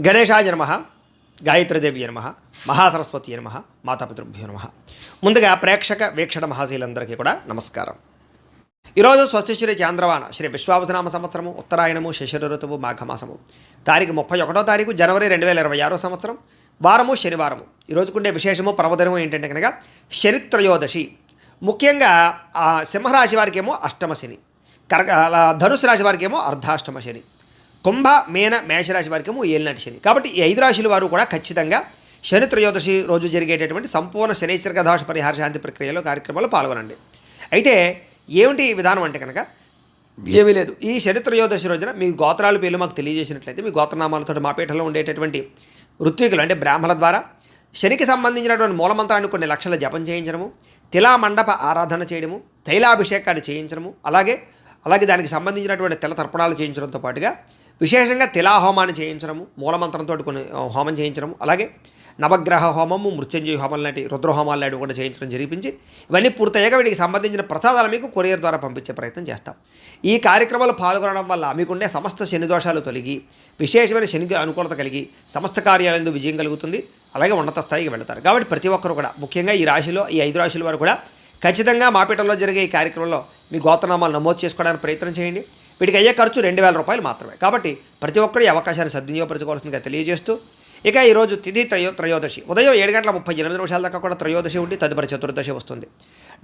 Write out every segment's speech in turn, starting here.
గణేశాయ నమః, గాయత్రీదేవి నమః, మహాసరస్వతి నమః, మాతాపితృభ్యో నమః. ముందుగా ప్రేక్షక వీక్షణ మహాశీలందరికీ కూడా నమస్కారం. ఈరోజు స్వస్తిశ్రీ చాంద్రవాన శ్రీ విశ్వావసనామ సంవత్సరము ఉత్తరాయణము శిశిర ఋతువు మాఘమాసము తారీఖు 31వ తారీఖు జనవరి 2026 సంవత్సరం వారము శనివారము. ఈరోజుకుండే విశేషము పర్వదినము ఏంటంటే కనుక శనిత్రయోదశి. ముఖ్యంగా సింహరాశి వారికి ఏమో అష్టమ శని, ధనుసు రాశి వారికి ఏమో అర్ధాష్టమ శని, కుంభ మేన మేషరాశి వారికి ఏమో ఏలినాటి శని. కాబట్టి ఈ 5 రాశుల వారు కూడా ఖచ్చితంగా శని త్రయోదశి రోజు జరిగేటటువంటి సంపూర్ణ శనైశ్వర దోష పరిహార శాంతి ప్రక్రియలో కార్యక్రమాల్లో పాల్గొనండి. అయితే ఏమిటి విధానం అంటే కనుక ఏమీ లేదు. ఈ శని త్రయోదశి రోజున మీ గోత్రాల పేర్లు మాకు తెలియజేసినట్లయితే మీ గోత్రనామాలతో మా పీఠంలో ఉండేటటువంటి ఋత్వికులు అంటే బ్రాహ్మణుల ద్వారా శనికి సంబంధించినటువంటి మూలమంత్రాన్ని కొన్ని లక్షల జపం చేయించడము, తిలా మండప ఆరాధన చేయడము, తైలాభిషేకాన్ని చేయించడము, అలాగే దానికి సంబంధించినటువంటి తెల తర్పణాలు చేయించడంతో పాటుగా విశేషంగా తిలాహోమాన్ని చేయించడము, మూలమంత్రంతో కొన్ని హోమం చేయించడము, అలాగే నవగ్రహ హోమము, మృత్యుంజయ హోమం లాంటి రుద్రహోమాలు లాంటివి కూడా చేయించడం జరిపించి ఇవన్నీ పూర్తయ్యాక వీటికి సంబంధించిన ప్రసాదాలు మీకు కొరియర్ ద్వారా పంపించే ప్రయత్నం చేస్తాం. ఈ కార్యక్రమాలు పాల్గొనడం వల్ల మీకుండే సమస్త శని దోషాలు తొలగి విశేషమైన శని అనుకూలత కలిగి సమస్త కార్యాలందు విజయం కలుగుతుంది. అలాగే ఉన్నత స్థాయికి వెళతారు. కాబట్టి ప్రతి ఒక్కరు కూడా ముఖ్యంగా ఈ 5 రాశుల వారు కూడా ఖచ్చితంగా మాపీఠంలో జరిగే ఈ కార్యక్రమంలో మీ గోత్రనామాలు నమోదు చేసుకోవడానికి ప్రయత్నం చేయండి. వీటికి అయ్యే ఖర్చు 2000 రూపాయలు మాత్రమే. కాబట్టి ప్రతి ఒక్కరు ఈ అవకాశాన్ని సద్వినియోగపరచుకోవాల్సిందిగా తెలియజేస్తూ ఇక ఈరోజు తిథి త్రయోదశి ఉదయం 7:38 దాకా కూడా త్రయోదశి ఉండి తదుపరి చతుర్దశి వస్తుంది.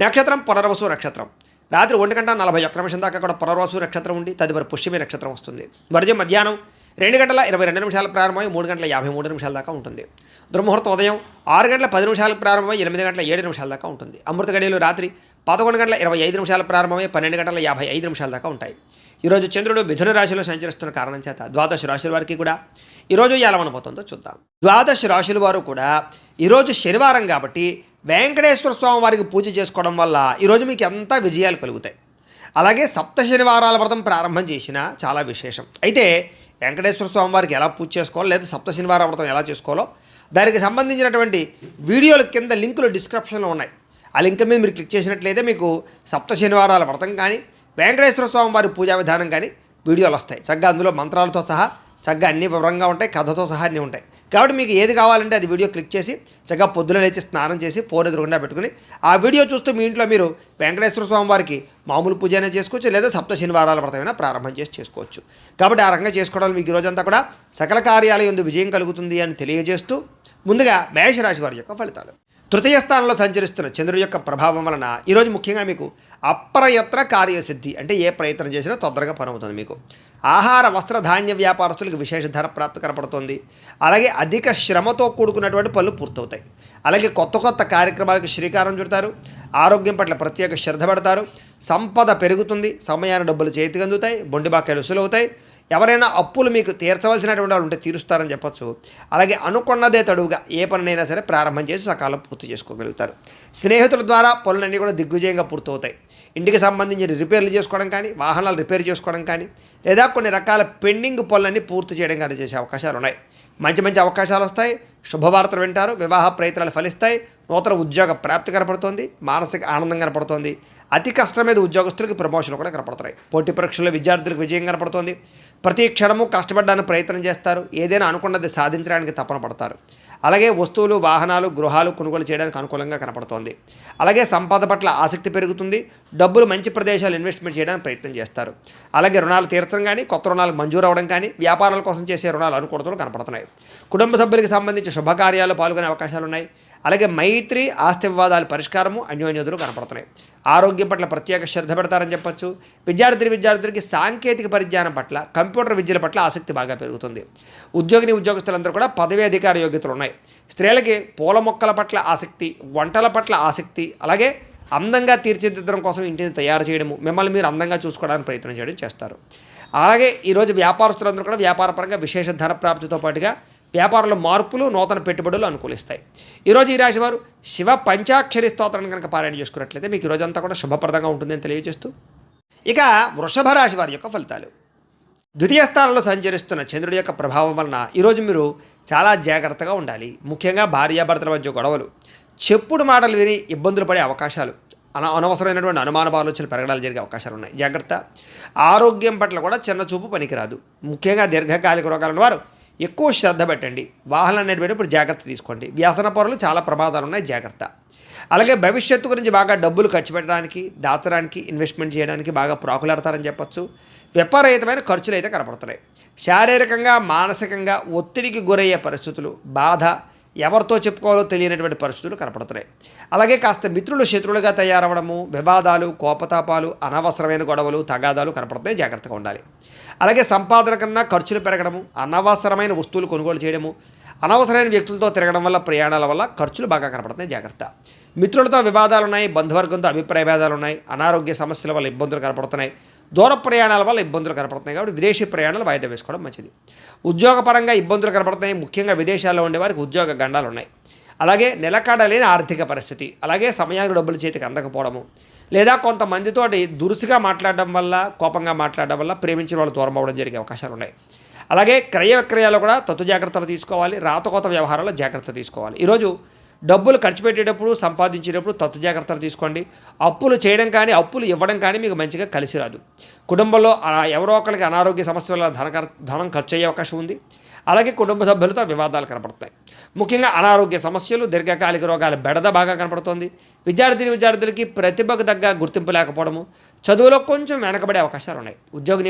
నక్షత్రం పునర్వసు నక్షత్రం. రాత్రి 1:41 దాకా కూడా పునర్వసు నక్షత్రం ఉండి తదుపరి పుష్యమి నక్షత్రం వస్తుంది. వర్జం మధ్యాహ్నం 2:22 ప్రారంభమై 3:53 దాకా ఉంటుంది. దుర్ముహూర్తం ఉదయం 6:10 ప్రారంభమై 8:07 దాకా ఉంటుంది. అమృత గడియలు రాత్రి 11:25 ప్రారంభమై 12:55 దాకా ఉంటాయి. ఈరోజు చంద్రుడు మిథున రాశిలో సంచరిస్తున్న కారణం చేత ద్వాదశ రాశుల వారికి కూడా ఈరోజు ఎలా ఉండబోతుందో చూద్దాం. ద్వాదశ రాశుల వారు కూడా ఈరోజు శనివారం కాబట్టి వెంకటేశ్వర స్వామి వారికి పూజ చేసుకోవడం వల్ల ఈరోజు మీకు ఎంత విజయాలు కలుగుతాయి. అలాగే సప్త శనివారాల వ్రతం ప్రారంభం చేసినా చాలా విశేషం. అయితే వెంకటేశ్వర స్వామి వారికి ఎలా పూజ చేసుకోవాలో లేదా సప్త శనివార వ్రతం ఎలా చేసుకోవాలో దానికి సంబంధించినటువంటి వీడియోల కింద లింకులు డిస్క్రిప్షన్లో ఉన్నాయి. ఆ లింక్ మీద మీరు క్లిక్ చేసినట్లయితే మీకు సప్త శనివారాల వ్రతం కానీ వెంకటేశ్వర స్వామి వారి పూజా విధానం కానీ వీడియోలు వస్తాయి. చక్కగా అందులో మంత్రాలతో సహా చక్కగా అన్ని వివరంగా ఉంటాయి, కథతో సహా అన్నీ ఉంటాయి. కాబట్టి మీకు ఏది కావాలంటే అది వీడియో క్లిక్ చేసి చక్కగా పొద్దున లేచి స్నానం చేసి ఫోన్ ఎదురుగుండా పెట్టుకుని ఆ వీడియో చూస్తూ మీ ఇంట్లో మీరు వెంకటేశ్వర స్వామి వారికి మామూలు పూజ అయినా చేసుకోవచ్చు, లేదా సప్త శనివారాల వ్రతమైనా ప్రారంభం చేసుకోవచ్చు. కాబట్టి ఆ రకంగా చేసుకోవడం మీకు ఈ రోజంతా కూడా సకల కార్యాలయందు విజయం కలుగుతుంది అని తెలియజేస్తూ ముందుగా మేషరాశి వారి యొక్క ఫలితాలు. తృతీయ స్థానంలో సంచరిస్తున్న చంద్రుడి యొక్క ప్రభావం వలన ఈరోజు ముఖ్యంగా మీకు అప్రయత్న కార్యసిద్ధి, అంటే ఏ ప్రయత్నం చేసినా తొందరగా పనవుతుంది. మీకు ఆహార వస్త్ర ధాన్య వ్యాపారస్తులకు విశేష ధన ప్రాప్తి కనపడుతుంది. అలాగే అధిక శ్రమతో కూడుకున్నటువంటి పనులు పూర్తవుతాయి. అలాగే కొత్త కార్యక్రమాలకు శ్రీకారం చుడతారు. ఆరోగ్యం పట్ల ప్రత్యేక శ్రద్ధ పెడతారు. సంపద పెరుగుతుంది. సమయాన్ని డబ్బులు చేతికి అందుతాయి. బొండి బాకాయలు వసూలవుతాయి. ఎవరైనా అప్పులు మీకు తీర్చవలసినటువంటి వాళ్ళు ఉంటే తీరుస్తారని చెప్పచ్చు. అలాగే అనుకున్నదే తడువుగా ఏ పనినైనా సరే ప్రారంభం చేసి సకాలం పూర్తి చేసుకోగలుగుతారు. స్నేహితుల ద్వారా పనులన్నీ కూడా దిగ్విజయంగా పూర్తవుతాయి. ఇంటికి సంబంధించిన రిపేర్లు చేసుకోవడం కానీ, వాహనాలు రిపేర్ చేసుకోవడం కానీ, లేదా కొన్ని రకాల పెండింగ్ పనులన్నీ పూర్తి చేయడం కానీ చేసే అవకాశాలు ఉన్నాయి. మంచి అవకాశాలు వస్తాయి. శుభవార్తలు వింటారు. వివాహ ప్రయత్నాలు ఫలిస్తాయి. నూతన ఉద్యోగ ప్రాప్తి కనపడుతోంది. మానసిక ఆనందం కనపడుతోంది. అతి కష్టం మీద ఉద్యోగస్తులకు ప్రమోషన్లు కూడా కనపడతాయి. పోటీ పరీక్షల్లో విద్యార్థులకు విజయం కనపడుతోంది. ప్రతి క్షణము కష్టపడడానికి ప్రయత్నం చేస్తారు. ఏదైనా అనుకున్నది సాధించడానికి తపన పడతారు. అలాగే వస్తువులు, వాహనాలు, గృహాలు కొనుగోలు చేయడానికి అనుకూలంగా కనపడుతోంది. అలాగే సంపద పట్ల ఆసక్తి పెరుగుతుంది. డబ్బులు మంచి ప్రదేశాలు ఇన్వెస్ట్మెంట్ చేయడానికి ప్రయత్నం చేస్తారు. అలాగే రుణాలు తీర్చడం కానీ, కొత్త రుణాలు మంజూరు అవ్వడం కానీ, వ్యాపారాల కోసం చేసే రుణాలు అనుకూలతలు కనపడుతున్నాయి. కుటుంబ సభ్యులకు సంబంధించి శుభకార్యాలు పాల్గొనే అవకాశాలు ఉన్నాయి. అలాగే మైత్రి, ఆస్తి వివాదాల పరిష్కారము, అన్యోన్యతలు కనపడుతున్నాయి. ఆరోగ్యం పట్ల ప్రత్యేక శ్రద్ధ పెడతారని చెప్పచ్చు. విద్యార్థులకి సాంకేతిక పరిజ్ఞానం పట్ల, కంప్యూటర్ విద్యల పట్ల ఆసక్తి బాగా పెరుగుతుంది. ఉద్యోగస్తులందరూ కూడా పదవీ అధికార యోగ్యతలు ఉన్నాయి. స్త్రీలకి పూల మొక్కల పట్ల ఆసక్తి, వంటల పట్ల ఆసక్తి, అలాగే అందంగా తీర్చిదిద్దడం కోసం ఇంటిని తయారు చేయడము, మిమ్మల్ని మీరు అందంగా చూసుకోవడానికి ప్రయత్నం చేయడం చేస్తారు. అలాగే ఈరోజు వ్యాపారస్తులందరూ కూడా వ్యాపారపరంగా విశేష ధన ప్రాప్తితో పాటుగా వ్యాపారంలో మార్పులు, నూతన పెట్టుబడులు అనుకూలిస్తాయి. ఈరోజు ఈ రాశి వారు శివ పంచాక్షరి స్తోత్రాన్ని కనుక పారాయణ చేసుకున్నట్లయితే మీకు ఈరోజంతా కూడా శుభప్రదంగా ఉంటుందని తెలియజేస్తూ ఇక వృషభ రాశి వారి యొక్క ఫలితాలు. ద్వితీయ స్థానంలో సంచరిస్తున్న చంద్రుడి యొక్క ప్రభావం వలన ఈరోజు మీరు చాలా జాగ్రత్తగా ఉండాలి. ముఖ్యంగా భార్యాభర్తల మధ్య గొడవలు, చెప్పుడు మాటలు విని ఇబ్బందులు పడే అవకాశాలు, అనవసరమైనటువంటి అనుమాన ఆలోచనలు పెరగడాలు జరిగే అవకాశాలు ఉన్నాయి. జాగ్రత్త. ఆరోగ్యం పట్ల కూడా చిన్న చూపు పనికిరాదు. ముఖ్యంగా దీర్ఘకాలిక రోగాలను వారు ఎక్కువ శ్రద్ధ పెట్టండి. వాహనాలు నడిపేటప్పుడు జాగ్రత్త తీసుకోండి. వ్యసన పరులు చాలా ప్రమాదాలు ఉన్నాయి, జాగ్రత్త. అలాగే భవిష్యత్తు గురించి బాగా డబ్బులు ఖర్చు పెట్టడానికి, దాచడానికి, ఇన్వెస్ట్మెంట్ చేయడానికి బాగా ప్రాకులాడతారని చెప్పొచ్చు. విపరీతమైన ఖర్చులు అయితే కనపడుతున్నాయి. శారీరకంగా, మానసికంగా ఒత్తిడికి గురయ్యే పరిస్థితులు, బాధ, ఎవరితో చెప్పుకోవాలో తెలియనటువంటి పరిస్థితులు కనపడుతున్నాయి. అలాగే కాస్త మిత్రులు శత్రువులుగా తయారవడము, వివాదాలు, కోపతాపాలు, అనవసరమైన గొడవలు, తగాదాలు కనపడుతున్నాయి, జాగ్రత్తగా ఉండాలి. అలాగే సంపాదన కన్నా ఖర్చులు పెరగడము, అనవసరమైన వస్తువులు కొనుగోలు చేయడము, అనవసరమైన వ్యక్తులతో తిరగడం వల్ల, ప్రయాణాల వల్ల ఖర్చులు బాగా కనపడుతున్నాయి, జాగ్రత్త. మిత్రులతో వివాదాలు ఉన్నాయి, బంధువర్గంతో అభిప్రాయ భేదాలు ఉన్నాయి, అనారోగ్య సమస్యల వల్ల ఇబ్బందులు కనపడుతున్నాయి, దూర ప్రయాణాల వల్ల ఇబ్బందులు కనపడుతున్నాయి. కాబట్టి విదేశీ ప్రయాణాలు వాయిదా వేసుకోవడం మంచిది. ఉద్యోగపరంగా ఇబ్బందులు కనపడుతున్నాయి, ముఖ్యంగా విదేశాల్లో ఉండే వారికి ఉద్యోగ గండాలు ఉన్నాయి. అలాగే నిలకడలేని ఆర్థిక పరిస్థితి, అలాగే సమయానికి డబ్బులు చేతికి అందకపోవడము, లేదా కొంతమందితోటి దురుసుగా మాట్లాడడం వల్ల, కోపంగా మాట్లాడడం వల్ల ప్రేమించిన వాళ్ళు దూరం అవ్వడం జరిగే అవకాశాలు ఉన్నాయి. అలాగే క్రయ విక్రయాలు కూడా తత్తు జాగ్రత్తలు తీసుకోవాలి. రాతకోత వ్యవహారాల్లో జాగ్రత్త తీసుకోవాలి. ఈరోజు డబ్బులు ఖర్చు పెట్టేటప్పుడు, సంపాదించేటప్పుడు తత్తు జాగ్రత్తలు తీసుకోండి. అప్పులు చేయడం కానీ, అప్పులు ఇవ్వడం కానీ మీకు మంచిగా కలిసి రాదు. కుటుంబంలో ఎవరో ఒకరికి అనారోగ్య సమస్యల వల్ల ధనం ఖర్చు అయ్యే అవకాశం ఉంది. అలాగే కుటుంబ సభ్యులతో వివాదాలు కనపడతాయి. ముఖ్యంగా అనారోగ్య సమస్యలు, దీర్ఘకాలిక రోగాల బెడద బాగా కనపడుతోంది. విద్యార్థులకి ప్రతిభకు తగ్గ గుర్తింపు లేకపోవడము, చదువులో కొంచెం వెనకబడే అవకాశాలు ఉన్నాయి.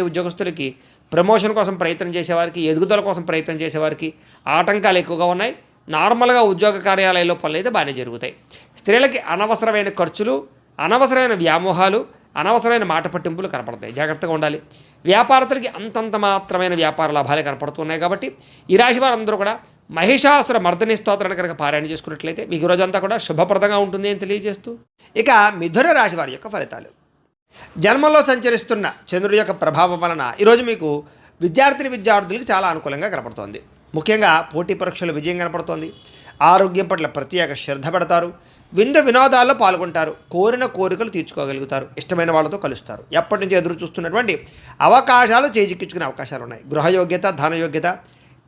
ఉద్యోగస్తులకి ప్రమోషన్ కోసం ప్రయత్నం చేసేవారికి, ఎదుగుదల కోసం ప్రయత్నం చేసేవారికి ఆటంకాలు ఎక్కువగా ఉన్నాయి. నార్మల్గా ఉద్యోగ కార్యాలయాల్లో పనులు అయితే బాగానే జరుగుతాయి. స్త్రీలకి అనవసరమైన ఖర్చులు, అనవసరమైన వ్యామోహాలు, అనవసరమైన మాట పట్టింపులు కనపడతాయి, జాగ్రత్తగా ఉండాలి. వ్యాపారస్తులకి అంతంత మాత్రమైన వ్యాపార లాభాలే కనపడుతున్నాయి. కాబట్టి ఈ రాశి వారందరూ కూడా మహిషాసుర మర్దని స్తోత్రాన్ని కనుక పారాయణ చేసుకున్నట్లయితే మీకు ఈ రోజంతా కూడా శుభప్రదంగా ఉంటుంది అని తెలియజేస్తూ, ఇక మిథున రాశి వారి యొక్క ఫలితాలు. జన్మంలో సంచరిస్తున్న చంద్రుడి యొక్క ప్రభావం వలన ఈరోజు మీకు విద్యార్థులకు చాలా అనుకూలంగా కనపడుతోంది. ముఖ్యంగా పోటీ పరీక్షలు విజయం కనపడుతోంది. ఆరోగ్యం పట్ల ప్రత్యేక శ్రద్ధ పెడతారు. వినోదాల్లో పాల్గొంటారు. కోరిన కోరికలు తీర్చుకోగలుగుతారు. ఇష్టమైన వాళ్ళతో కలుస్తారు. ఎప్పటి నుంచి ఎదురు చూస్తున్నటువంటి అవకాశాలు చేజిక్కించుకునే అవకాశాలు ఉన్నాయి. గృహయోగ్యత, ధనయోగ్యత,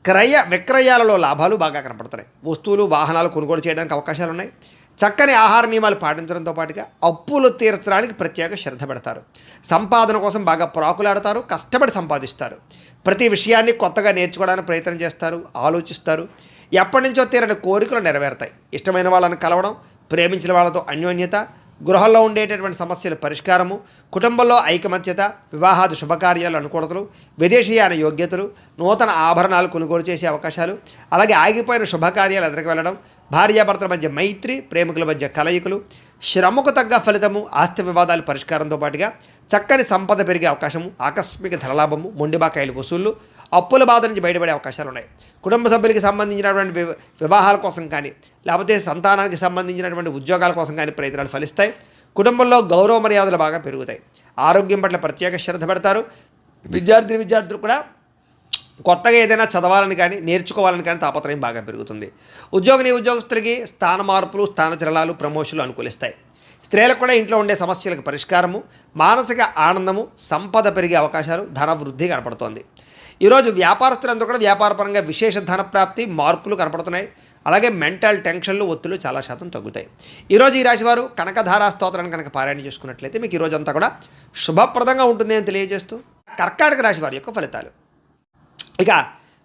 క్రయ విక్రయాలలో లాభాలు బాగా కనపడుతున్నాయి. వస్తువులు, వాహనాలు కొనుగోలు చేయడానికి అవకాశాలు ఉన్నాయి. చక్కని ఆహార నియమాలు పాటించడంతో పాటుగా అప్పులు తీర్చడానికి ప్రత్యేక శ్రద్ధ పెడతారు. సంపాదన కోసం బాగా ప్రాకులాడతారు. కష్టపడి సంపాదిస్తారు. ప్రతి విషయాన్ని కొత్తగా నేర్చుకోవడానికి ప్రయత్నం చేస్తారు, ఆలోచిస్తారు. ఎప్పటి నుంచో తీరని కోరికలు నెరవేరుతాయి. ఇష్టమైన వాళ్ళని కలవడం, ప్రేమించిన వాళ్ళతో అన్యోన్యత, గృహంలో ఉండేటటువంటి సమస్యల పరిష్కారము, కుటుంబంలో ఐకమత్యత, వివాహాది శుభకార్యాలు అనుకూలతలు, విదేశీయాన యోగ్యతలు, నూతన ఆభరణాలు కొనుగోలు చేసే అవకాశాలు, అలాగే ఆగిపోయిన శుభకార్యాలు ఎదురుకు వెళ్ళడం, భార్యాభర్తల మధ్య మైత్రి, ప్రేమికుల మధ్య కలయికలు, శ్రమకు తగ్గ ఫలితము, ఆస్తి వివాదాలు పరిష్కారంతో పాటుగా చక్కని సంపద పెరిగే అవకాశము, ఆకస్మిక ధనలాభము, మొండిబాకాయలు వసూళ్లు, అప్పుల బాధ నుంచి బయటపడే అవకాశాలు ఉన్నాయి. కుటుంబ సభ్యులకి సంబంధించినటువంటి వివాహాల కోసం కానీ, లేకపోతే సంతానానికి సంబంధించినటువంటి ఉద్యోగాల కోసం కానీ ప్రయత్నాలు ఫలిస్తాయి. కుటుంబంలో గౌరవ మర్యాదలు బాగా పెరుగుతాయి. ఆరోగ్యం పట్ల ప్రత్యేక శ్రద్ధ పెడతారు. విద్యార్థులు కూడా కొత్తగా ఏదైనా చదవాలని కానీ, నేర్చుకోవాలని కానీ తాపత్రయం బాగా పెరుగుతుంది. ఉద్యోగస్తులకి స్థాన మార్పులు, స్థానచలనాలు, ప్రమోషన్లు అనుకూలిస్తాయి. స్త్రీలకు కూడా ఇంట్లో ఉండే సమస్యలకు పరిష్కారము, మానసిక ఆనందము, సంపద పెరిగే అవకాశాలు, ధన వృద్ధి కనపడుతోంది. ఈరోజు వ్యాపారస్తులందరూ కూడా వ్యాపారపరంగా విశేష ధన ప్రాప్తి, మార్పులు కనపడుతున్నాయి. అలాగే మెంటల్ టెన్షన్లు, ఒత్తులు చాలా శాతం తగ్గుతాయి. ఈరోజు ఈ రాశివారు కనకధారా స్తోత్రాన్ని కనుక పారాయణ చేసుకున్నట్లయితే మీకు ఈరోజు అంతా కూడా శుభప్రదంగా ఉంటుంది అని తెలియజేస్తూ, కర్కాటక రాశి వారి యొక్క ఫలితాలు. ఇక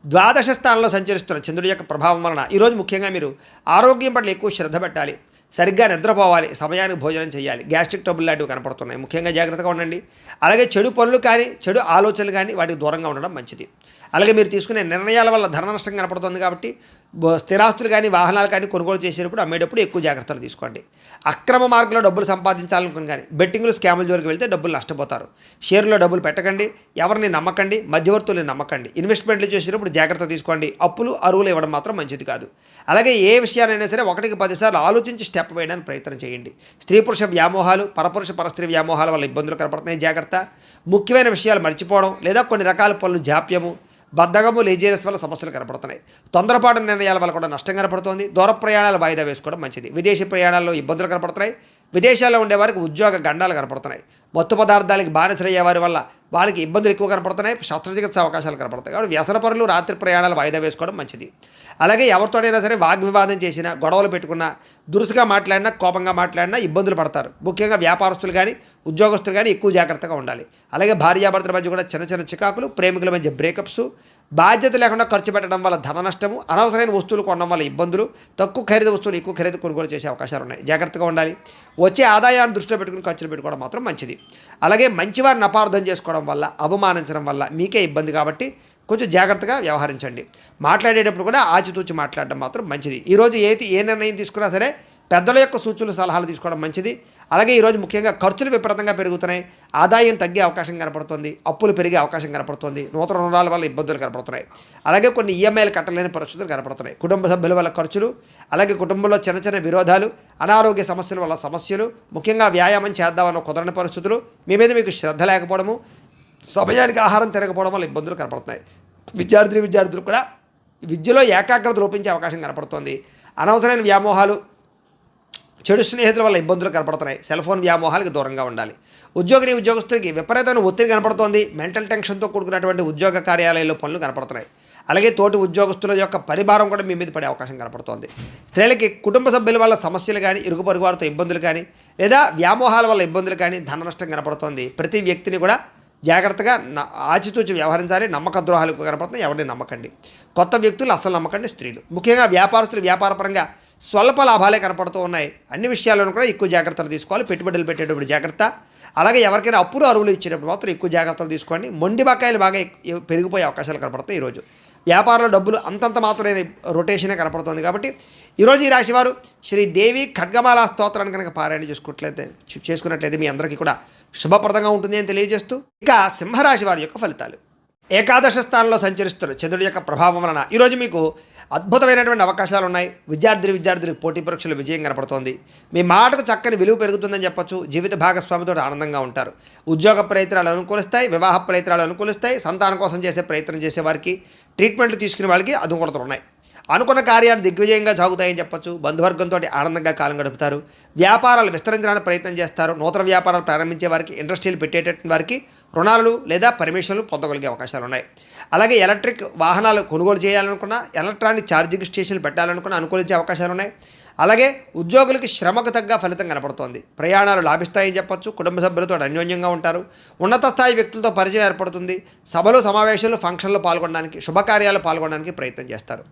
ద్వాదశ స్థానంలో సంచరిస్తున్న చంద్రుడి యొక్క ప్రభావం వలన ఈరోజు ముఖ్యంగా మీరు ఆరోగ్యం పట్ల ఎక్కువ శ్రద్ధ పెట్టాలి. సరిగ్గా నిద్రపోవాలి, సమయానికి భోజనం చేయాలి. గ్యాస్ట్రిక్ ట్రబుల్ లాంటివి కనపడుతున్నాయి, ముఖ్యంగా జాగ్రత్తగా ఉండండి. అలాగే చెడు పనులు కానీ, చెడు ఆలోచనలు కానీ వాటికి దూరంగా ఉండడం మంచిది. అలాగే మీరు తీసుకునే నిర్ణయాల వల్ల ధన నష్టం కనపడుతుంది. కాబట్టి స్థిరాస్తులు కానీ, వాహనాలు కానీ కొనుగోలు చేసేటప్పుడు, అమ్మేటప్పుడు ఎక్కువ జాగ్రత్తలు తీసుకోండి. అక్రమ మార్గంలో డబ్బులు సంపాదించాలనుకుని కానీ, బెట్టింగ్లు, స్కాముల జోలికి వెళ్తే డబ్బులు నష్టపోతారు. షేర్లో డబ్బులు పెట్టకండి, ఎవరిని నమ్మకండి, మధ్యవర్తుల్ని నమ్మకండి. ఇన్వెస్ట్మెంట్లు చేసేటప్పుడు జాగ్రత్త తీసుకోండి. అప్పులు, అరువులు ఇవ్వడం మాత్రం మంచిది కాదు. అలాగే ఏ విషయానైనా సరే 1కి 10 సార్లు ఆలోచించి స్టెప్ వేయడానికి ప్రయత్నం చేయండి. స్త్రీ పురుష వ్యామోహాలు, పరపురుష పరస్త్రీ వ్యామోహాల వల్ల ఇబ్బందులు కనపడుతున్నాయి, జాగ్రత్త. ముఖ్యమైన విషయాలు మర్చిపోవడం, లేదా కొన్ని రకాల పనులు జాప్యము, బద్ధకము, లేజీనెస్ వల్ల సమస్యలు కనపడుతున్నాయి. తొందరపాటు నిర్ణయాల వల్ల కూడా నష్టం కనపడుతుంది. దూర ప్రయాణాలు వాయిదా వేసుకోవడం మంచిది. విదేశీ ప్రయాణాల్లో ఇబ్బందులు కనపడుతున్నాయి. విదేశాల్లో ఉండేవారికి ఉద్యోగ గండాలు కనపడుతున్నాయి. మత్తు పదార్థాలకి బానిసలయ్యే వారి వల్ల వాళ్ళకి ఇబ్బందులు ఎక్కువ కనపడుతున్నాయి. శస్త్రచికిత్స అవకాశాలు కనపడతాయి. కాబట్టి వ్యసన పరులు రాత్రి ప్రయాణాలు వాయిదా వేసుకోవడం మంచిది. అలాగే ఎవరితోనైనా సరే వాగ్వివాదం చేసినా, గొడవలు పెట్టుకున్నా, దురుసుగా మాట్లాడినా, కోపంగా మాట్లాడినా ఇబ్బందులు పడతారు. ముఖ్యంగా వ్యాపారస్తులు కానీ, ఉద్యోగస్తులు కానీ ఎక్కువ జాగ్రత్తగా ఉండాలి. అలాగే భార్యాభర్తల మధ్య కూడా చిన్న చిన్న చికాకులు, ప్రేమికుల మధ్య బ్రేకప్స్, బాధ్యత లేకుండా ఖర్చు పెట్టడం వల్ల ధన నష్టము, అనవసరమైన వస్తువులు కొనడం వల్ల ఇబ్బందులు, తక్కువ ఖరీదు వస్తువులు ఎక్కువ ఖరీదు కొనుగోలు చేసే అవకాశాలు ఉన్నాయి. జాగ్రత్తగా ఉండాలి. వచ్చే ఆదాయాన్ని దృష్టిలో పెట్టుకుని ఖర్చులు పెట్టుకోవడం మాత్రం మంచిది. అలాగే మంచివారిని అపార్థం చేసుకోవడం వల్ల, అవమానించడం వల్ల మీకే ఇబ్బంది కాబట్టి కొంచెం జాగ్రత్తగా వ్యవహరించండి. మాట్లాడేటప్పుడు కూడా ఆచితూచి మాట్లాడడం మాత్రం మంచిది. ఈరోజు ఏ నిర్ణయం తీసుకున్నా సరే పెద్దల యొక్క సూచనలు సలహాలు తీసుకోవడం మంచిది. అలాగే ఈరోజు ముఖ్యంగా ఖర్చులు విపరీతంగా పెరుగుతున్నాయి, ఆదాయం తగ్గే అవకాశం కనపడుతుంది, అప్పులు పెరిగే అవకాశం కనపడుతుంది, నూతన రుణాల వల్ల ఇబ్బందులు కనపడుతున్నాయి. అలాగే కొన్ని ఈఎంఐలు కట్టలేని పరిస్థితులు కనపడుతున్నాయి. కుటుంబ సభ్యుల వల్ల ఖర్చులు, అలాగే కుటుంబంలో చిన్న చిన్న విరోధాలు, అనారోగ్య సమస్యల వల్ల సమస్యలు, ముఖ్యంగా వ్యాయామం చేద్దామన్న కుదరని పరిస్థితులు, మీ మీద మీకు శ్రద్ధ లేకపోవడము, సమయానికి ఆహారం తిరగకపోవడం వల్ల ఇబ్బందులు కనపడుతున్నాయి. విద్యార్థులు కూడా విద్యలో ఏకాగ్రత లోపించే అవకాశం కనపడుతుంది. అనవసరమైన వ్యామోహాలు, చెడు స్నేహితుల వల్ల ఇబ్బందులు కనపడుతున్నాయి. సెల్ ఫోన్ వ్యామోహాలకు దూరంగా ఉండాలి. ఉద్యోగస్తులకి విపరీతమైన ఒత్తిడి కనపడుతోంది. మెంటల్ టెన్షన్తో కూడుకున్నటువంటి ఉద్యోగ కార్యాలయాల్లో పనులు కనపడుతున్నాయి. అలాగే తోటి ఉద్యోగస్తుల యొక్క పరిభారం కూడా మీ మీద పడే అవకాశం కనపడుతోంది. స్త్రీలకి కుటుంబ సభ్యుల వల్ల సమస్యలు కానీ, ఇరుగు పొరుగు వారితో ఇబ్బందులు కానీ, లేదా వ్యామోహాల వల్ల ఇబ్బందులు కానీ, ధన నష్టం కనపడుతోంది. ప్రతి వ్యక్తిని కూడా జాగ్రత్తగా ఆచితూచి వ్యవహరించాలి. నమ్మక ద్రోహాలు కనపడుతున్నాయి, ఎవరిని నమ్మకండి. కొత్త వ్యక్తులు అసలు నమ్మకండి. స్త్రీలు ముఖ్యంగా వ్యాపారస్తులు వ్యాపారపరంగా స్వల్ప లాభాలే కనపడుతూ ఉన్నాయి. అన్ని విషయాల్లోనూ కూడా ఎక్కువ జాగ్రత్తలు తీసుకోవాలి. పెట్టుబడులు పెట్టేటప్పుడు జాగ్రత్త, అలాగే ఎవరికైనా అప్పులు అరువులు ఇచ్చేటప్పుడు మాత్రం ఎక్కువ జాగ్రత్తలు తీసుకోండి. మొండి బకాయిలు బాగా పెరిగిపోయే అవకాశాలు కనపడతాయి. ఈరోజు వ్యాపారంలో డబ్బులు అంతంత మాత్రమే రొటేషనే కనపడుతుంది. కాబట్టి ఈరోజు ఈ రాశివారు శ్రీదేవి ఖడ్గమాల స్తోత్రాన్ని కనుక పారాయణ చేసుకున్నట్లయితే మీ అందరికీ కూడా శుభప్రదంగా ఉంటుంది అని తెలియజేస్తూ, ఇక సింహరాశి వారి యొక్క ఫలితాలు. ఏకాదశ స్థానంలో సంచరిస్తున్న చంద్రుడి యొక్క ప్రభావం వలన ఈరోజు మీకు అద్భుతమైనటువంటి అవకాశాలు ఉన్నాయి. విద్యార్థులకు పోటీ పరీక్షలు విజయం కనపడుతోంది. మీ మాటకు చక్కని విలువ పెరుగుతుందని చెప్పొచ్చు. జీవిత భాగస్వామితో ఆనందంగా ఉంటారు. ఉద్యోగ ప్రయత్నాలు అనుకూలిస్తాయి, వివాహ ప్రయత్నాలు అనుకూలిస్తాయి. సంతానం కోసం చేసే ప్రయత్నం చేసే వారికి, ట్రీట్మెంట్లు తీసుకునే వాళ్ళకి అనుకూలతలు ఉన్నాయి. అనుకున్న కార్యాలు దిగ్విజయంగా సాగుతాయని చెప్పొచ్చు. బంధువర్గంతో ఆనందంగా కాలం గడుపుతారు. వ్యాపారాలు విస్తరించడానికి ప్రయత్నం చేస్తారు. నూతన వ్యాపారాలు ప్రారంభించే వారికి, ఇండస్ట్రీలు పెట్టేటటువంటి వారికి రుణాలు లేదా పర్మిషన్లు పొందగలిగే అవకాశాలు ఉన్నాయి. అలాగే ఎలక్ట్రిక్ వాహనాలు కొనుగోలు చేయాలనుకున్నా, ఎలక్ట్రానిక్ ఛార్జింగ్ స్టేషన్లు పెట్టాలనుకున్నా అనుకూలించే అవకాశాలు ఉన్నాయి. అలాగే ఉద్యోగులకి శ్రమకు తగ్గ ఫలితం కనపడుతోంది. ప్రయాణాలు లాభిస్తాయని చెప్పొచ్చు. కుటుంబ సభ్యులతో అన్యోన్యంగా ఉంటారు. ఉన్నత స్థాయి వ్యక్తులతో పరిచయం ఏర్పడుతుంది. సభలు, సమావేశాలు, ఫంక్షన్లు పాల్గొనడానికి, శుభకార్యాలు పాల్గొనడానికి ప్రయత్నం చేస్తారు.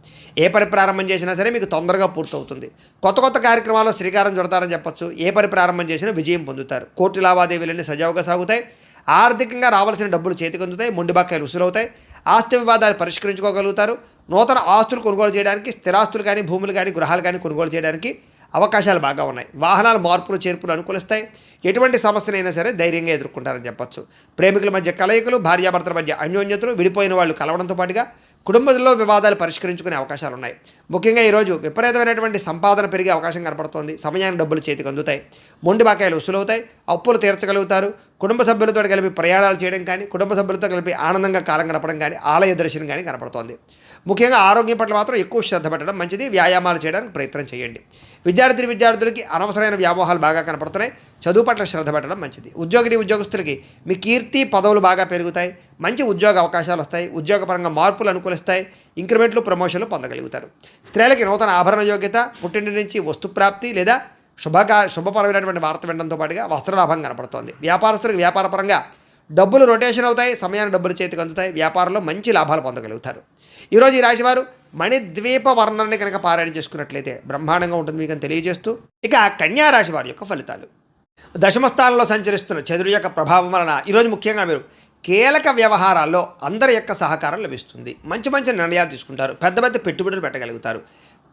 ఏ పని ప్రారంభం చేసినా సరే మీకు తొందరగా పూర్తవుతుంది. కొత్త కార్యక్రమాల్లో శ్రీకారం చుడతారని చెప్పొచ్చు. ఏ పని ప్రారంభం చేసినా విజయం పొందుతారు. కోర్టు లావాదేవీలన్నీ సజావుగా సాగుతాయి. ఆర్థికంగా రావాల్సిన డబ్బులు చేతికి అందుతాయి. మొండి బకాయిలు వసూలవుతాయి. ఆస్తి వివాదాలు పరిష్కరించుకోగలుగుతారు. నూతన ఆస్తులు కొనుగోలు చేయడానికి, స్థిరాస్తులు కానీ, భూములు కానీ, గృహాలు కానీ కొనుగోలు చేయడానికి అవకాశాలు బాగా ఉన్నాయి. వాహనాల మార్పులు చేర్పులు అనుకూలిస్తాయి. ఎటువంటి సమస్యనైనా సరే ధైర్యంగా ఎదుర్కొంటారని చెప్పొచ్చు. ప్రేమికుల మధ్య కలయికలు, భార్యాభర్తల మధ్య అన్యోన్యతలు, విడిపోయిన వాళ్ళు కలవడంతో పాటుగా కుటుంబంలో వివాదాలు పరిష్కరించుకునే అవకాశాలు ఉన్నాయి. ముఖ్యంగా ఈరోజు విపరీతమైనటువంటి సంపాదన పెరిగే అవకాశం కనపడుతోంది. సమయానికి డబ్బులు చేతికి అందుతాయి. మొండి బకాయిలు వసూలవుతాయి. అప్పులు తీర్చగలుగుతారు. కుటుంబ సభ్యులతో కలిపి ప్రయాణాలు చేయడం కానీ, కుటుంబ సభ్యులతో కలిపి ఆనందంగా కాలం గడపడం కానీ, ఆలయ దర్శనం కానీ కనపడుతోంది. ముఖ్యంగా ఆరోగ్యం పట్ల మాత్రం ఎక్కువ శ్రద్ధ పెట్టడం మంచిది. వ్యాయామాలు చేయడానికి ప్రయత్నం చేయండి. విద్యార్థులకి అనవసరమైన వ్యామోహాలు బాగా కనపడుతున్నాయి. చదువు పట్ల శ్రద్ధ పెట్టడం మంచిది. ఉద్యోగస్తులకి మీ కీర్తి పదవులు బాగా పెరుగుతాయి. మంచి ఉద్యోగ అవకాశాలు వస్తాయి. ఉద్యోగపరంగా మార్పులు అనుకూలిస్తాయి. ఇంక్రిమెంట్లు, ప్రమోషన్లు పొందగలుగుతారు. స్త్రీలకి నూతన ఆభరణ యోగ్యత, పుట్టింటి నుంచి వస్తుప్రాప్తి లేదా శుభపరమైనటువంటి వార్త వినడంతో పాటుగా వస్త్రలాభం కనపడుతోంది. వ్యాపారస్తులకు వ్యాపారపరంగా డబ్బులు రొటేషన్ అవుతాయి. సమయాన్ని డబ్బులు చేతికి అందుతాయి. వ్యాపారంలో మంచి లాభాలు పొందగలుగుతారు. ఈరోజు ఈ రాశివారు మణిద్వీప వర్ణాన్ని కనుక పారాయణ చేసుకున్నట్లయితే బ్రహ్మాండంగా ఉంటుంది మీకు అని తెలియజేస్తూ, ఇక కన్యా రాశి వారి యొక్క ఫలితాలు. దశమ స్థానంలో సంచరిస్తున్న చంద్రుడి యొక్క ప్రభావం వలన ఈరోజు ముఖ్యంగా మీరు కీలక వ్యవహారాల్లో అందరి యొక్క సహకారం లభిస్తుంది. మంచి నిర్ణయాలు తీసుకుంటారు. పెద్ద పెట్టుబడులు పెట్టగలుగుతారు.